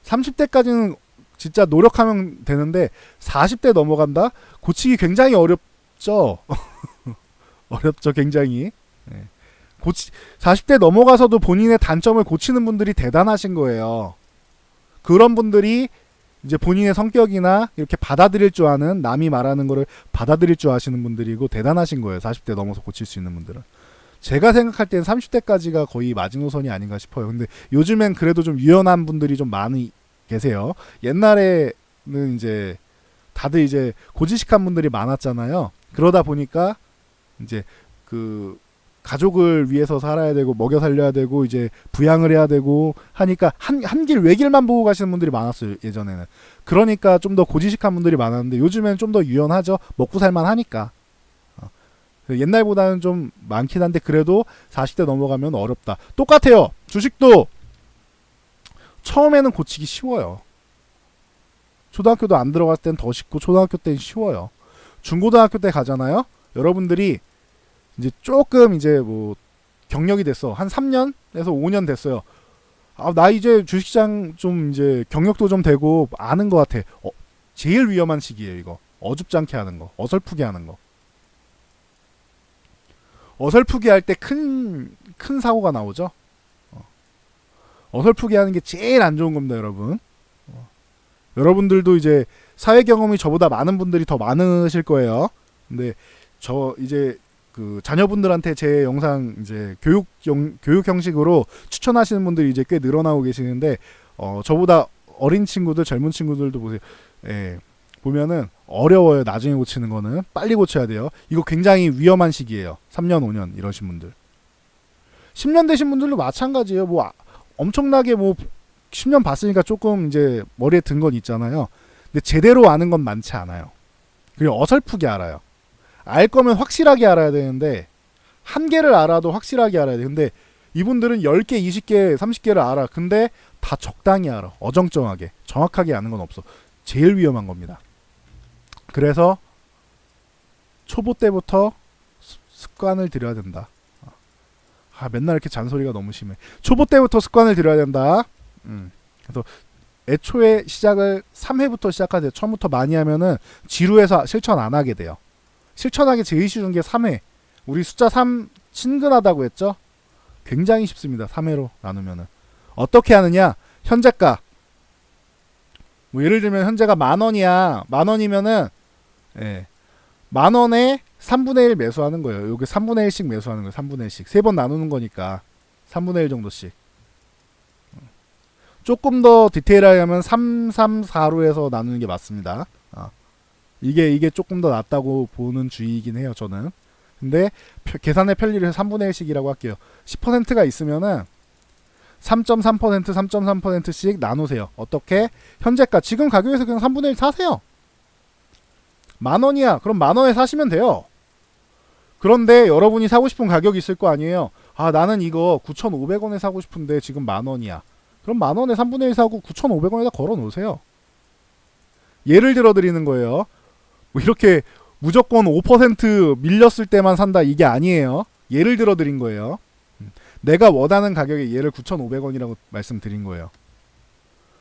30대까지는 진짜 노력하면 되는데 40대 넘어간다? 고치기 굉장히 어렵죠. 어렵죠, 굉장히. 40대 넘어가서도 본인의 단점을 고치는 분들이 대단하신 거예요. 그런 분들이 이제 본인의 성격이나 이렇게 받아들일 줄 아는, 남이 말하는 거를 받아들일 줄 아시는 분들이고 대단하신 거예요. 40대 넘어서 고칠 수 있는 분들은. 제가 생각할 때는 30대까지가 거의 마지노선이 아닌가 싶어요. 근데 요즘엔 그래도 좀 유연한 분들이 좀 많이 계세요. 옛날에는 이제 다들 이제 고지식한 분들이 많았잖아요. 그러다 보니까 이제 그 가족을 위해서 살아야 되고 먹여 살려야 되고 이제 부양을 해야 되고 하니까 한 길 외길만 보고 가시는 분들이 많았어요. 예전에는. 그러니까 좀 더 고지식한 분들이 많았는데 요즘엔 좀 더 유연하죠. 먹고 살만 하니까. 옛날보다는 좀 많긴 한데 그래도 40대 넘어가면 어렵다. 똑같아요. 주식도 처음에는 고치기 쉬워요. 초등학교도 안 들어갔을 땐 더 쉽고 초등학교 때는 쉬워요. 중고등학교 때 가잖아요. 여러분들이 이제 조금 이제 뭐 경력이 됐어. 한 3년에서 5년 됐어요. 나 이제 주식시장 좀 이제 경력도 좀 되고 아는 것 같아. 제일 위험한 시기예요, 이거. 어줍지 않게 하는 거. 어설프게 하는 거. 어설프게 할 때 큰 사고가 나오죠. 어설프게 하는 게 제일 안 좋은 겁니다, 여러분. 여러분들도 이제 사회 경험이 저보다 많은 분들이 더 많으실 거예요. 근데 저 이제 그 자녀분들한테 제 영상 이제 교육 형식으로 추천하시는 분들이 이제 꽤 늘어나고 계시는데 저보다 어린 친구들, 젊은 친구들도 보세요. 예. 보면은 어려워요. 나중에 고치는 거는 빨리 고쳐야 돼요. 이거 굉장히 위험한 시기예요. 3년, 5년 이러신 분들. 10년 되신 분들도 마찬가지예요. 뭐 엄청나게 뭐 10년 봤으니까 조금 이제 머리에 든 건 있잖아요. 근데 제대로 아는 건 많지 않아요. 그리고 어설프게 알아요. 알 거면 확실하게 알아야 되는데 한 개를 알아도 확실하게 알아야 돼. 근데 이분들은 10개, 20개, 30개를 알아. 근데 다 적당히 알아. 어정쩡하게. 정확하게 아는 건 없어. 제일 위험한 겁니다. 그래서 초보 때부터 습관을 들여야 된다. 맨날 이렇게 잔소리가 너무 심해. 초보 때부터 습관을 들여야 된다. 그래서 애초에 시작을 3회부터 시작하세요. 처음부터 많이 하면은 지루해서 실천 안 하게 돼요. 실천하기 제일 쉬운 게 3회. 우리 숫자 3 친근하다고 했죠? 굉장히 쉽습니다. 3회로 나누면은. 어떻게 하느냐? 현재가. 뭐 예를 들면 현재가 10,000원이야. 10,000원이면은 예. 10,000원에 3분의 1 매수하는 거예요. 요게 3분의 1씩 매수하는 거예요. 3분의 1씩. 3번 나누는 거니까 3분의 1 정도씩. 조금 더 디테일하게 하면 3, 3, 4로 해서 나누는 게 맞습니다. 이게 조금 더 낫다고 보는 주의이긴 해요. 저는. 근데 계산의 편리를 해서 3분의 1씩이라고 할게요. 10%가 있으면은 3.3%, 3.3%씩 나누세요. 어떻게? 현재가 지금 가격에서 그냥 3분의 1 사세요. 10,000원이야. 그럼 10,000원에 사시면 돼요. 그런데 여러분이 사고 싶은 가격이 있을 거 아니에요. 나는 이거 9,500원에 사고 싶은데 지금 10,000원이야. 그럼 10,000원에 3분의 1 사고 9,500원에다 걸어 놓으세요. 예를 들어 드리는 거예요. 뭐 이렇게 무조건 5% 밀렸을 때만 산다 이게 아니에요. 예를 들어 드린 거예요. 내가 원하는 가격에 얘를 9,500원이라고 말씀드린 거예요.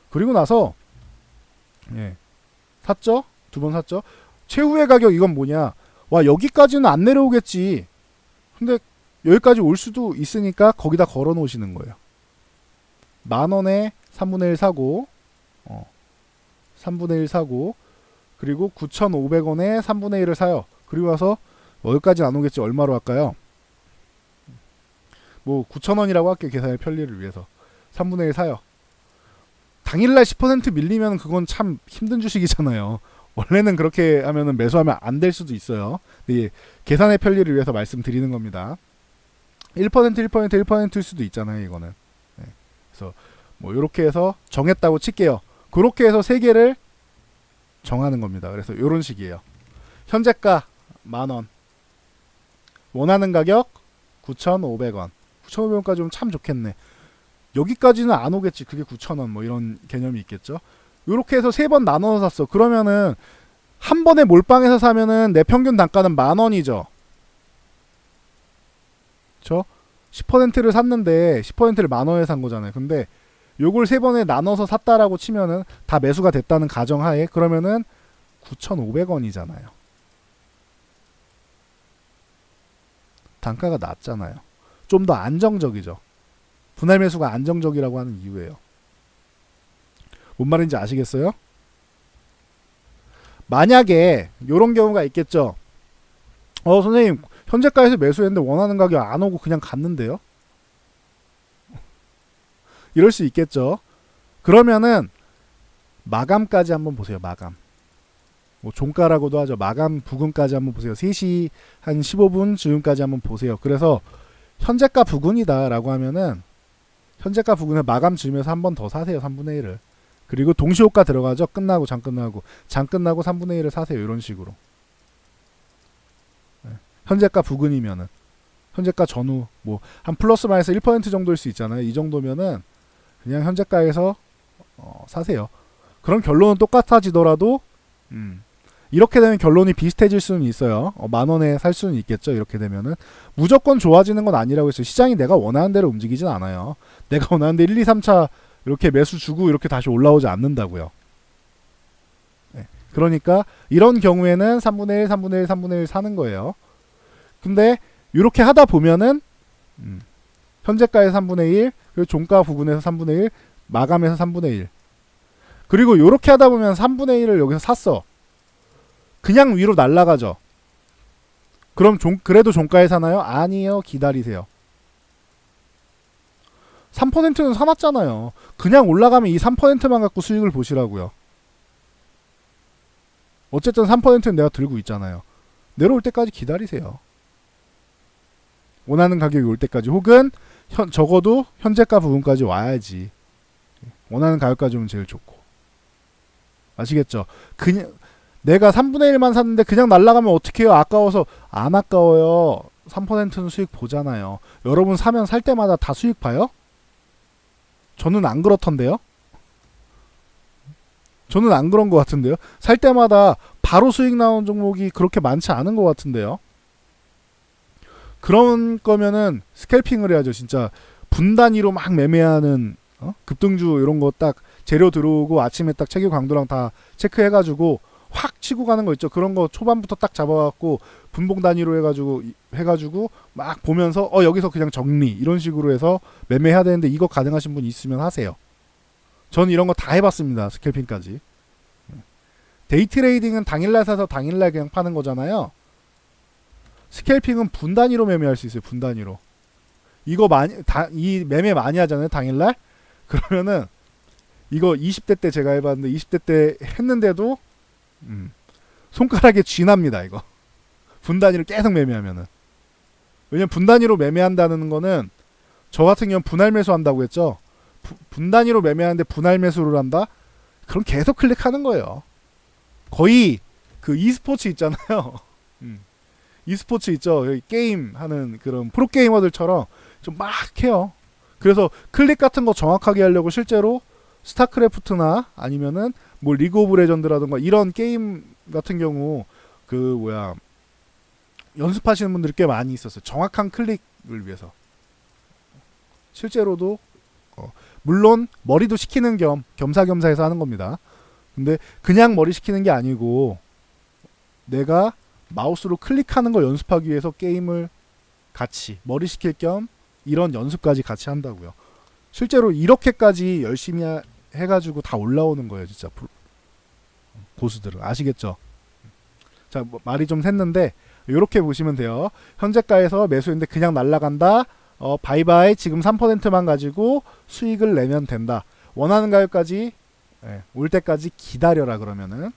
그리고 나서 샀죠? 2번 샀죠? 최후의 가격 이건 뭐냐? 와 여기까지는 안 내려오겠지. 근데 여기까지 올 수도 있으니까 거기다 걸어 놓으시는 거예요. 10,000원에 3분의 1 사고 3분의 1 사고 그리고 9,500원에 3분의 1을 사요. 그리고 와서 여기까지 안 오겠지. 얼마로 할까요? 뭐 9,000원이라고 할게요. 계산의 편리를 위해서. 3분의 1 사요. 당일날 10% 밀리면 그건 참 힘든 주식이잖아요. 원래는 그렇게 하면은 매수하면 안 될 수도 있어요. 근데 계산의 편리를 위해서 말씀드리는 겁니다. 1%, 1%, 1%일 수도 있잖아요. 이거는. 그래서 뭐 이렇게 해서 정했다고 칠게요. 그렇게 해서 3개를 정하는 겁니다. 그래서 이런 식이에요. 현재가 10,000원. 원하는 가격 9,500원. 9,500원까지 오면 참 좋겠네. 여기까지는 안 오겠지. 그게 9,000원 뭐 이런 개념이 있겠죠. 이렇게 해서 3번 나눠서 샀어. 그러면은 한 번에 몰빵해서 사면은 내 평균 단가는 10,000원이죠. 그쵸? 10%를 샀는데 10%를 10,000원에 산 거잖아요. 근데 요걸 3번에 나눠서 샀다라고 치면은 다 매수가 됐다는 가정하에 그러면은 9,500원이잖아요. 단가가 낮잖아요. 좀 더 안정적이죠. 분할 매수가 안정적이라고 하는 이유예요. 뭔 말인지 아시겠어요? 만약에 요런 경우가 있겠죠. 선생님 현재가에서 매수했는데 원하는 가격 안 오고 그냥 갔는데요? 이럴 수 있겠죠. 그러면은 마감까지 한번 보세요. 마감. 뭐 종가라고도 하죠. 마감 부근까지 한번 보세요. 3시 한 15분 즈음까지 한번 보세요. 그래서 현재가 부근이다라고 하면은 현재가 부근에 마감 즈음에서 한 번 더 사세요. 3분의 1을. 그리고 동시효과 들어가죠. 끝나고 장 끝나고 3분의 1을 사세요. 이런 식으로. 현재가 부근이면은 현재가 전후 뭐 한 플러스 마이너스 1% 정도일 수 있잖아요. 이 정도면은 그냥 현재가에서 사세요. 그럼 결론은 똑같아지더라도 이렇게 되면 결론이 비슷해질 수는 있어요. 10,000원에 살 수는 있겠죠. 이렇게 되면은 무조건 좋아지는 건 아니라고 했어요. 시장이 내가 원하는 대로 움직이진 않아요. 내가 원하는 데 1, 2, 3차 이렇게 매수 주고 이렇게 다시 올라오지 않는다고요. 그러니까 이런 경우에는 3분의 1, 3분의 1, 3분의 1 사는 거예요. 근데 이렇게 하다 보면은 현재가에서 3분의 1, 그리고 종가 부근에서 3분의 1, 마감에서 3분의 1. 그리고 이렇게 하다 보면 3분의 1을 여기서 샀어. 그냥 위로 날아가죠. 그럼 그래도 종가에 사나요? 아니요. 기다리세요. 3%는 사놨잖아요. 그냥 올라가면 이 3%만 갖고 수익을 보시라고요. 어쨌든 3%는 내가 들고 있잖아요. 내려올 때까지 기다리세요. 원하는 가격이 올 때까지 혹은 적어도 현재가 부분까지 와야지. 원하는 가격까지 오면 제일 좋고. 아시겠죠? 그냥 내가 3분의 1만 샀는데 그냥 날아가면 어떡해요? 아까워서. 안 아까워요. 3%는 수익 보잖아요. 여러분 사면 살 때마다 다 수익 봐요? 저는 안 그렇던데요? 저는 안 그런 것 같은데요? 살 때마다 바로 수익 나온 종목이 그렇게 많지 않은 것 같은데요? 그런 거면은 스캘핑을 해야죠. 진짜 분 단위로 막 매매하는 급등주 이런 거 딱 재료 들어오고 아침에 딱 체계 강도랑 다 체크해가지고 확 치고 가는 거 있죠. 그런 거 초반부터 딱 잡아갖고 분봉 단위로 해가지고 막 보면서 여기서 그냥 정리 이런 식으로 해서 매매해야 되는데 이거 가능하신 분 있으면 하세요. 전 이런 거 다 해봤습니다. 스캘핑까지. 데이 트레이딩은 당일날 사서 당일날 그냥 파는 거잖아요. 스캘핑은 분 단위로 매매할 수 있어요. 분 단위로. 이 매매 많이 하잖아요. 당일날. 그러면은 이거 20대 때 제가 해봤는데 20대 때 했는데도 손가락에 쥐납니다. 이거. 분 단위로 계속 매매하면은. 왜냐면 분 단위로 매매한다는 거는 저 같은 경우는 분할 매수 한다고 했죠. 분 단위로 매매하는데 분할 매수를 한다? 그럼 계속 클릭하는 거예요. 거의 그 e스포츠 있잖아요. e스포츠 있죠. 게임 하는 그런 프로게이머들처럼 좀 막 해요. 그래서 클릭 같은 거 정확하게 하려고 실제로 스타크래프트나 아니면은 뭐 리그 오브 레전드라든가 이런 게임 같은 경우 연습하시는 분들이 꽤 많이 있었어요. 정확한 클릭을 위해서. 실제로도 물론 머리도 식히는 겸사겸사해서 하는 겁니다. 근데 그냥 머리 식히는 게 아니고 내가 마우스로 클릭하는 걸 연습하기 위해서 게임을 같이 머리 식힐 겸 이런 연습까지 같이 한다고요. 실제로 이렇게까지 열심히 해가지고 다 올라오는 거예요. 진짜 고수들은. 아시겠죠? 자, 말이 좀 샜는데 이렇게 보시면 돼요. 현재가에서 매수했는데 그냥 날라간다. 바이바이 지금 3%만 가지고 수익을 내면 된다. 원하는 가격까지 올 때까지 기다려라 그러면은.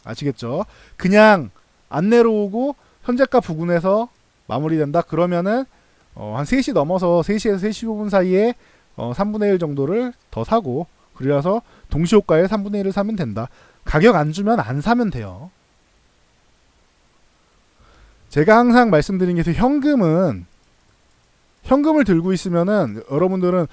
아시겠죠? 그냥 안 내려오고 현재가 부근에서 마무리된다. 그러면은 한 3시 넘어서 3시에서 3시 5분 사이에 3분의 1 정도를 더 사고 그래서 동시호가에 3분의 1을 사면 된다. 가격 안 주면 안 사면 돼요. 제가 항상 말씀드린 게 현금을 들고 있으면은 여러분들은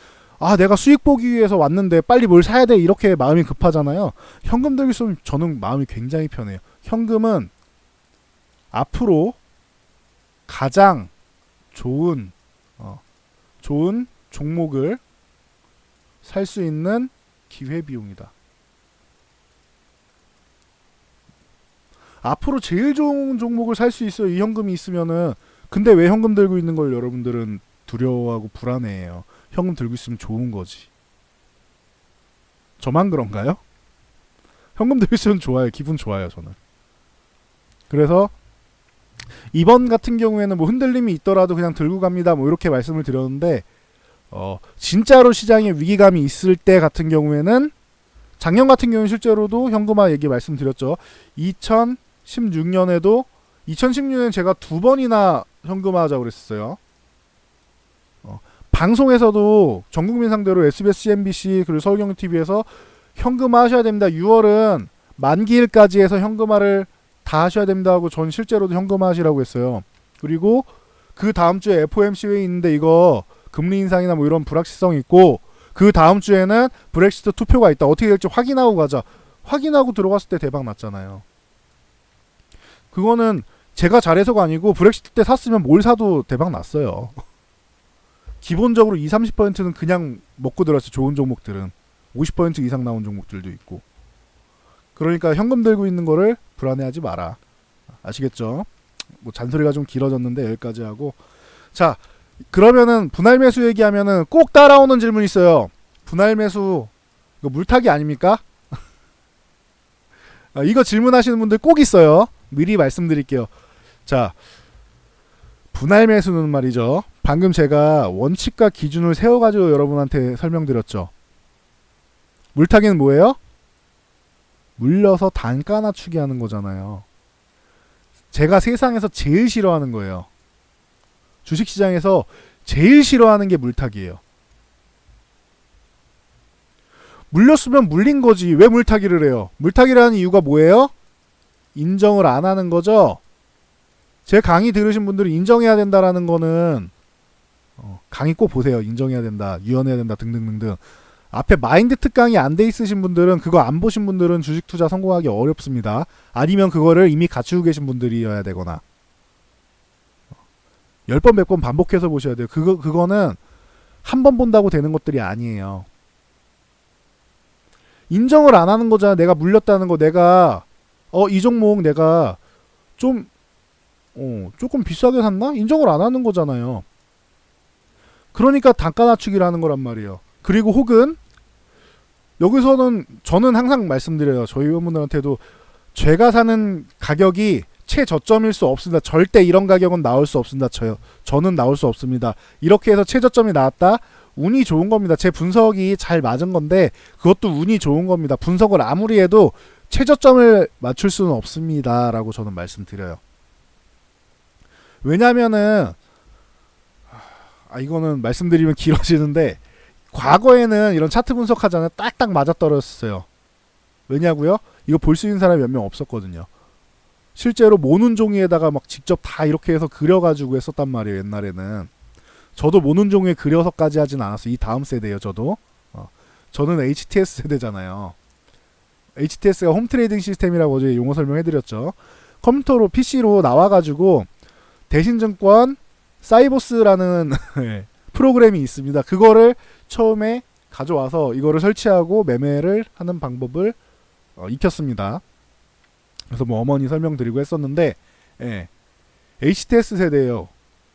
내가 수익 보기 위해서 왔는데 빨리 뭘 사야 돼 이렇게 마음이 급하잖아요. 현금 들고 있으면 저는 마음이 굉장히 편해요. 현금은 앞으로 가장 좋은 종목을 살 수 있는 기회비용이다. 앞으로 제일 좋은 종목을 살 수 있어요. 이 현금이 있으면은. 근데 왜 현금 들고 있는 걸 여러분들은 두려워하고 불안해해요. 현금 들고 있으면 좋은 거지. 저만 그런가요? 현금 들고 있으면 좋아요. 기분 좋아요. 저는. 그래서 이번 같은 경우에는 뭐 흔들림이 있더라도 그냥 들고 갑니다. 뭐 이렇게 말씀을 드렸는데 진짜로 시장에 위기감이 있을 때 같은 경우에는 작년 같은 경우는 실제로도 현금화 얘기 말씀드렸죠. 2016년에는 제가 2번이나 현금화하자고 그랬어요. 방송에서도 전국민 상대로 SBS, CNBC 그리고 서울경제TV에서 현금화 하셔야 됩니다. 6월은 만기일까지 해서 현금화를 다 하셔야 됩니다 하고 전 실제로도 현금화 하시라고 했어요. 그리고 그 다음 주에 FOMC 회의 있는데 이거 금리 인상이나 뭐 이런 불확실성이 있고 그 다음 주에는 브렉시트 투표가 있다. 어떻게 될지 확인하고 가자. 확인하고 들어갔을 때 대박 났잖아요. 그거는 제가 잘해서가 아니고 브렉시트 때 샀으면 뭘 사도 대박 났어요. 기본적으로 20-30%는 그냥 먹고 들어왔어요. 좋은 종목들은. 50% 이상 나온 종목들도 있고. 그러니까 현금 들고 있는 거를 불안해하지 마라. 아시겠죠? 뭐 잔소리가 좀 길어졌는데 여기까지 하고. 자, 그러면은 분할 매수 얘기하면은 꼭 따라오는 질문이 있어요. 분할 매수 이거 물타기 아닙니까? 이거 질문하시는 분들 꼭 있어요. 미리 말씀드릴게요. 자, 분할 매수는 말이죠. 방금 제가 원칙과 기준을 세워가지고 여러분한테 설명드렸죠. 물타기는 뭐예요? 물려서 단가 낮추기 하는 거잖아요. 제가 세상에서 제일 싫어하는 거예요. 주식시장에서 제일 싫어하는 게 물타기예요. 물렸으면 물린 거지. 왜 물타기를 해요? 물타기라는 이유가 뭐예요? 인정을 안 하는 거죠. 제 강의 들으신 분들이 인정해야 된다라는 거는 강의 꼭 보세요. 인정해야 된다, 유연해야 된다 등등등등. 앞에 마인드 특강이 안 돼 있으신 분들은, 그거 안 보신 분들은 주식 투자 성공하기 어렵습니다. 아니면 그거를 이미 갖추고 계신 분들이어야 되거나 10번 100번 반복해서 보셔야 돼요. 그거는 한 번 본다고 되는 것들이 아니에요. 인정을 안 하는 거잖아. 내가 물렸다는 거. 내가 이 종목 내가 좀 조금 비싸게 샀나? 인정을 안 하는 거잖아요. 그러니까 단가 낮추기라는 거란 말이에요. 그리고 혹은 여기서는 저는 항상 말씀드려요. 저희 회원분들한테도 제가 사는 가격이 최저점일 수 없습니다. 절대 이런 가격은 나올 수 없습니다. 저는 나올 수 없습니다. 이렇게 해서 최저점이 나왔다? 운이 좋은 겁니다. 제 분석이 잘 맞은 건데 그것도 운이 좋은 겁니다. 분석을 아무리 해도 최저점을 맞출 수는 없습니다. 라고 저는 말씀드려요. 왜냐면은 이거는 말씀드리면 길어지는데 과거에는 이런 차트 분석하잖아요. 딱딱 맞아떨어졌어요. 왜냐고요? 이거 볼 수 있는 사람이 몇 명 없었거든요. 실제로 모눈 종이에다가 막 직접 다 이렇게 해서 그려가지고 했었단 말이에요. 옛날에는. 저도 모눈 종이에 그려서까지 하진 않았어요. 이 다음 세대예요. 저는 HTS 세대잖아요. HTS가 홈 트레이딩 시스템이라고 어제 용어 설명해드렸죠. 컴퓨터로 PC로 나와가지고 대신증권 사이보스라는 프로그램이 있습니다. 그거를 처음에 가져와서 이거를 설치하고 매매를 하는 방법을 익혔습니다. 그래서 뭐 어머니 설명드리고 했었는데 HTS 세대예요.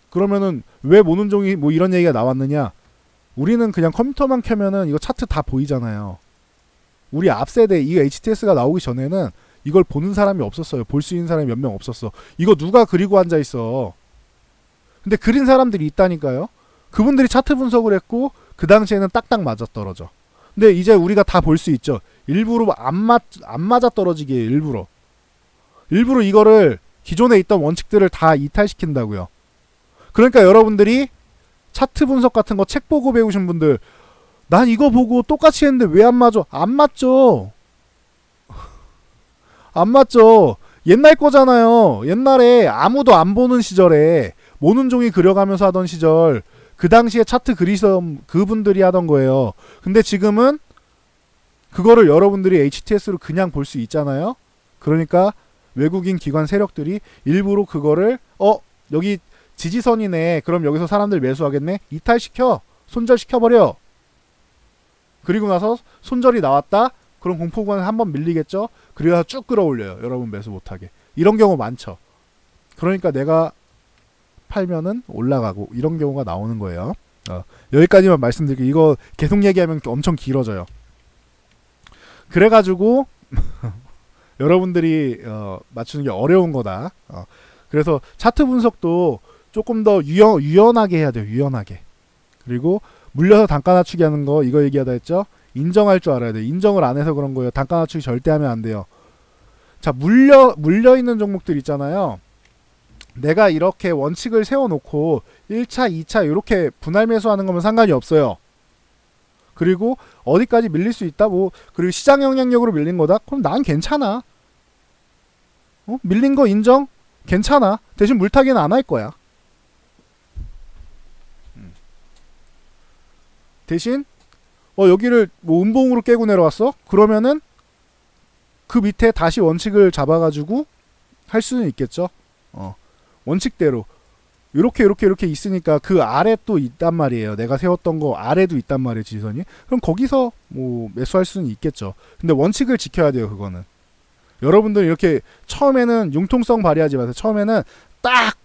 그러면은 왜 모눈 종이 뭐 이런 얘기가 나왔느냐? 우리는 그냥 컴퓨터만 켜면은 이거 차트 다 보이잖아요. 우리 앞 세대 이 HTS가 나오기 전에는 이걸 보는 사람이 없었어요. 볼 수 있는 사람이 몇 명 없었어. 이거 누가 그리고 앉아 있어. 근데 그린 사람들이 있다니까요. 그분들이 차트 분석을 했고 그 당시에는 딱딱 맞아떨어져. 근데 이제 우리가 다 볼 수 있죠. 일부러 안 맞아떨어지게 일부러 이거를 기존에 있던 원칙들을 다 이탈시킨다고요. 그러니까 여러분들이 차트 분석 같은 거 책 보고 배우신 분들, 난 이거 보고 똑같이 했는데 왜 안 맞아? 안 맞죠. 안 맞죠. 옛날 거잖아요. 옛날에 아무도 안 보는 시절에 모눈 종이 그려가면서 하던 시절, 그 당시에 차트 그리던 그분들이 하던 거예요. 근데 지금은 그거를 여러분들이 HTS로 그냥 볼 수 있잖아요. 그러니까 외국인 기관 세력들이 일부러 그거를 여기 지지선이네. 그럼 여기서 사람들 매수하겠네. 이탈시켜. 손절시켜버려. 그리고 나서 손절이 나왔다. 그럼 공포구간에 한번 밀리겠죠. 그래서 쭉 끌어올려요. 여러분 매수 못하게. 이런 경우 많죠. 그러니까 내가 팔면은 올라가고 이런 경우가 나오는 거예요. 여기까지만 말씀드릴게요. 이거 계속 얘기하면 엄청 길어져요. 그래가지고 여러분들이 맞추는 게 어려운 거다. 그래서 차트 분석도 조금 더 유연하게 해야 돼요. 유연하게. 그리고 물려서 단가 낮추기 하는 거 이거 얘기하다 했죠. 인정할 줄 알아야 돼요. 인정을 안 해서 그런 거예요. 단가 낮추기 절대 하면 안 돼요. 자, 물려 있는 종목들 있잖아요. 내가 이렇게 원칙을 세워놓고 1차, 2차 이렇게 분할 매수하는 거면 상관이 없어요. 그리고 어디까지 밀릴 수 있다 뭐, 그리고 시장 영향력으로 밀린 거다? 그럼 난 괜찮아. 밀린 거 인정? 괜찮아. 대신 물타기는 안 할 거야. 대신 여기를 뭐 음봉으로 깨고 내려왔어? 그러면은 그 밑에 다시 원칙을 잡아가지고 할 수는 있겠죠. 원칙대로 이렇게 있으니까 그 아래 또 있단 말이에요. 내가 세웠던 거 아래도 있단 말이에요. 지지선이. 그럼 거기서 뭐 매수할 수는 있겠죠. 근데 원칙을 지켜야 돼요. 그거는. 여러분들 이렇게 처음에는 융통성 발휘하지 마세요. 처음에는 딱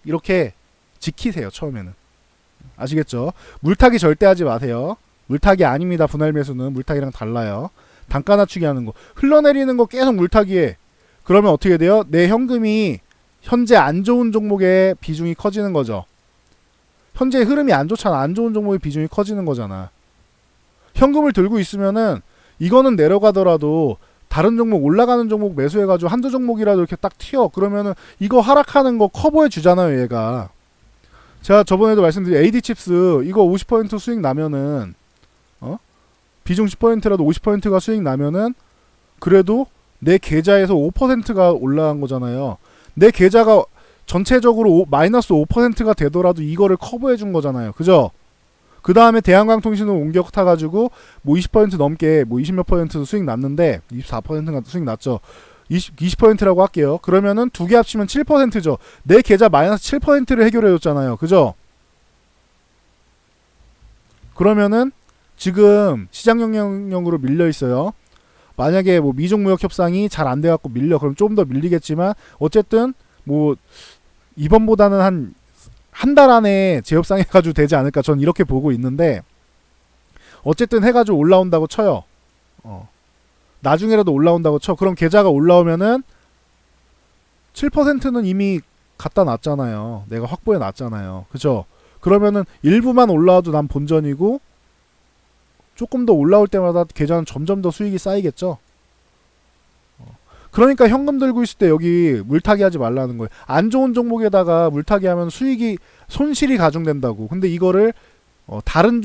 이렇게 지키세요. 처음에는. 아시겠죠? 물타기 절대 하지 마세요. 물타기 아닙니다. 분할 매수는 물타기랑 달라요. 단가 낮추기 하는 거. 흘러내리는 거 계속 물타기해. 그러면 어떻게 돼요? 내 현금이 현재 안 좋은 종목의 비중이 커지는 거죠. 현재 흐름이 안 좋잖아. 안 좋은 종목의 비중이 커지는 거잖아. 현금을 들고 있으면은 이거는 내려가더라도 다른 종목 올라가는 종목 매수해가지고 한두 종목이라도 이렇게 딱 튀어. 그러면은 이거 하락하는 거 커버해 주잖아요. 얘가. 제가 저번에도 말씀드린 AD칩스 이거 50% 수익 나면은 비중 10%라도 50%가 수익 나면은 그래도 내 계좌에서 5%가 올라간 거잖아요. 내 계좌가 전체적으로 마이너스 5%가 되더라도 이거를 커버해 준 거잖아요. 그죠? 그 다음에 대한광통신을 옮겨 타가지고 뭐 20% 넘게 뭐 20몇 퍼센트 수익 났는데 24%가 수익 났죠. 20%라고 할게요. 그러면은 두 개 합치면 7%죠. 내 계좌 마이너스 7%를 해결해 줬잖아요. 그죠? 그러면은 지금 시장 영향력으로 밀려 있어요. 만약에 뭐 미중 무역 협상이 잘 안 돼갖고 밀려, 그럼 좀 더 밀리겠지만 어쨌든 뭐 이번보다는 한 달 안에 재협상 해가지고 되지 않을까, 전 이렇게 보고 있는데, 어쨌든 해가지고 올라온다고 쳐요. 나중에라도 올라온다고 쳐. 그럼 계좌가 올라오면은 7%는 이미 갖다 놨잖아요. 내가 확보해 놨잖아요. 그죠? 그러면은 일부만 올라와도 난 본전이고, 조금 더 올라올 때마다 계좌는 점점 더 수익이 쌓이겠죠. 그러니까 현금 들고 있을 때 여기 물타기 하지 말라는 거예요. 안 좋은 종목에다가 물타기 하면 손실이 가중된다고. 근데 이거를 다른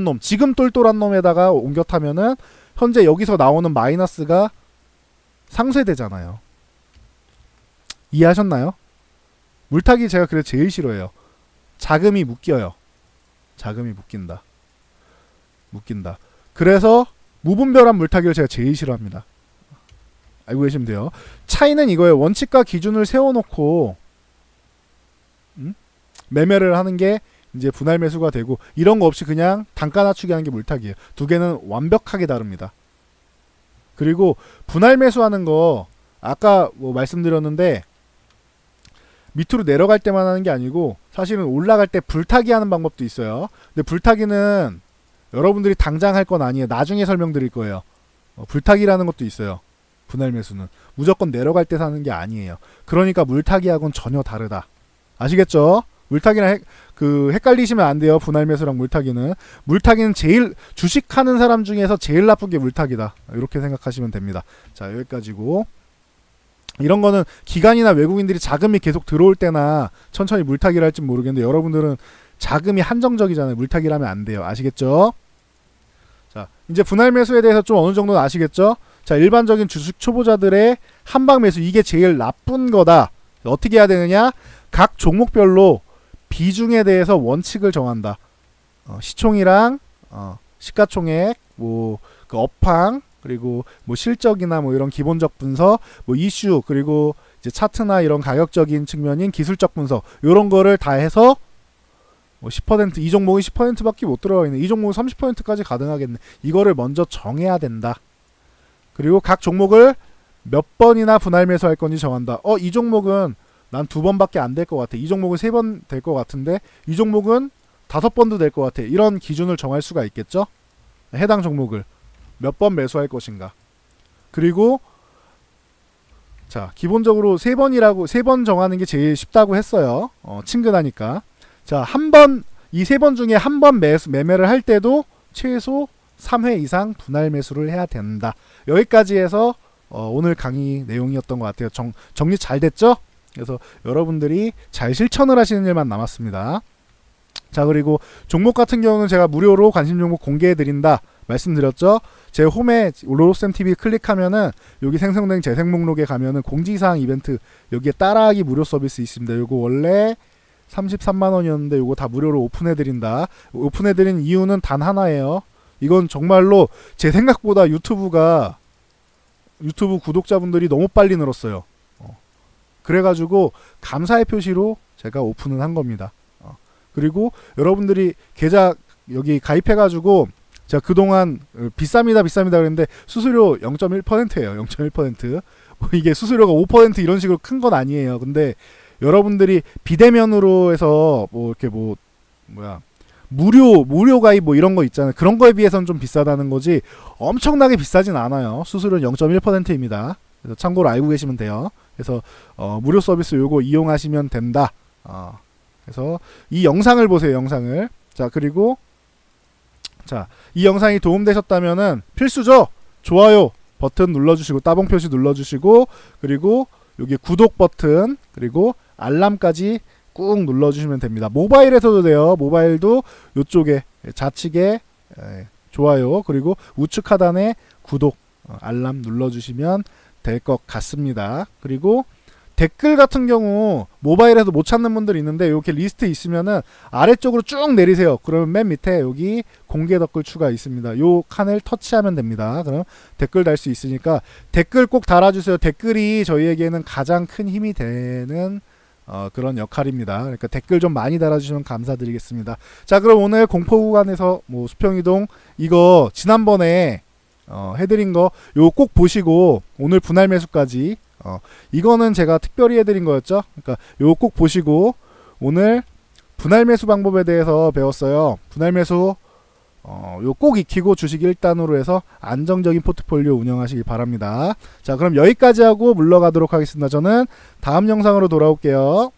놈, 지금 똘똘한 놈에다가 옮겨 타면은 현재 여기서 나오는 마이너스가 상쇄되잖아요. 이해하셨나요? 물타기 제가 그래 제일 싫어해요. 자금이 묶여요. 자금이 묶인다. 그래서 무분별한 물타기를 제가 제일 싫어합니다. 알고 계시면 돼요. 차이는 이거예요. 원칙과 기준을 세워놓고 매매를 하는 게 이제 분할 매수가 되고, 이런 거 없이 그냥 단가 낮추기 하는 게 물타기예요. 두 개는 완벽하게 다릅니다. 그리고 분할 매수하는 거 아까 뭐 말씀드렸는데 밑으로 내려갈 때만 하는 게 아니고 사실은 올라갈 때 불타기 하는 방법도 있어요. 근데 불타기는 여러분들이 당장 할 건 아니에요. 나중에 설명드릴 거예요. 불타기라는 것도 있어요. 분할 매수는 무조건 내려갈 때 사는 게 아니에요. 그러니까 물타기하고는 전혀 다르다. 아시겠죠? 물타기랑 헷갈리시면 안 돼요. 분할 매수랑 물타기는 제일 주식하는 사람 중에서 제일 나쁜 게 물타기다. 이렇게 생각하시면 됩니다. 자, 여기까지고, 이런 거는 기관이나 외국인들이 자금이 계속 들어올 때나 천천히 물타기를 할지 모르겠는데, 여러분들은 자금이 한정적이잖아요. 물타기를 하면 안 돼요. 아시겠죠? 자, 이제 분할 매수에 대해서 좀 어느 정도는 아시겠죠? 자, 일반적인 주식 초보자들의 한방 매수, 이게 제일 나쁜 거다. 어떻게 해야 되느냐? 각 종목별로 비중에 대해서 원칙을 정한다. 시총이랑 시가총액, 뭐 그 업황, 그리고 뭐 실적이나 뭐 이런 기본적 분석, 뭐 이슈, 그리고 이제 차트나 이런 가격적인 측면인 기술적 분석, 이런 거를 다 해서 뭐 10%, 이 종목이 10%밖에 못 들어가 있네. 이 종목은 30%까지 가능하겠네. 이거를 먼저 정해야 된다. 그리고 각 종목을 몇 번이나 분할 매수할 건지 정한다. 이 종목은 난 2번밖에 안 될 것 같아. 이 종목은 3번 될 것 같은데 이 종목은 5번도 될 것 같아. 이런 기준을 정할 수가 있겠죠. 해당 종목을 몇 번 매수할 것인가. 그리고 자, 기본적으로 3번 정하는 게 제일 쉽다고 했어요. 친근하니까. 자, 이 3번 중에 한 번 매매를 할 때도 최소 3회 이상 분할 매수를 해야 된다. 여기까지 해서 오늘 강의 내용이었던 것 같아요. 정리 잘 됐죠? 그래서 여러분들이 잘 실천을 하시는 일만 남았습니다. 자, 그리고 종목 같은 경우는 제가 무료로 관심 종목 공개해 드린다 말씀드렸죠. 제 홈에 로로쌤TV 클릭하면은 여기 생성된 재생 목록에 가면은 공지사항 이벤트, 여기에 따라하기 무료 서비스 있습니다. 요거 원래 33만원이었는데 요거 다 무료로 오픈해 드린다. 오픈해 드린 이유는 단 하나예요. 이건 정말로 제 생각보다 유튜브 구독자분들이 너무 빨리 늘었어요. 그래가지고 감사의 표시로 제가 오픈을 한 겁니다. 그리고 여러분들이 계좌 여기 가입해가지고 제가 그동안 비쌉니다 그랬는데 수수료 0.1%예요. 0.1%. 뭐 이게 수수료가 5% 이런 식으로 큰 건 아니에요. 근데 여러분들이 비대면으로 해서 뭐 이렇게 무료 가입 뭐 이런 거 있잖아요. 그런 거에 비해서는 좀 비싸다는 거지 엄청나게 비싸진 않아요. 수수료는 0.1%입니다. 그래서 참고로 알고 계시면 돼요. 그래서 무료 서비스 요거 이용하시면 된다. 그래서 이 영상을 보세요. 영상을. 자, 그리고 이 영상이 도움되셨다면은 필수죠. 좋아요 버튼 눌러주시고 따봉 표시 눌러주시고, 그리고 여기 구독 버튼, 그리고 알람까지 꾹 눌러주시면 됩니다. 모바일에서도 돼요. 모바일도 이쪽에 좌측에 좋아요, 그리고 우측 하단에 구독 알람 눌러주시면 될 것 같습니다. 그리고 댓글 같은 경우 모바일에서 못 찾는 분들이 있는데 이렇게 리스트 있으면은 아래쪽으로 쭉 내리세요. 그러면 맨 밑에 여기 공개 댓글 추가 있습니다. 요 칸을 터치하면 됩니다. 그럼 댓글 달 수 있으니까 댓글 꼭 달아주세요. 댓글이 저희에게는 가장 큰 힘이 되는 그런 역할입니다. 그러니까 댓글 좀 많이 달아주시면 감사드리겠습니다. 자, 그럼 오늘 공포 구간에서 뭐 수평이동 이거 지난번에 해드린 거 요 꼭 보시고 오늘 분할 매수까지 이거는 제가 특별히 해드린 거였죠. 그러니까 요 꼭 보시고 오늘 분할 매수 방법에 대해서 배웠어요. 분할 매수 요 꼭 익히고 주식 1단으로 해서 안정적인 포트폴리오 운영하시기 바랍니다. 자, 그럼 여기까지 하고 물러가도록 하겠습니다. 저는 다음 영상으로 돌아올게요.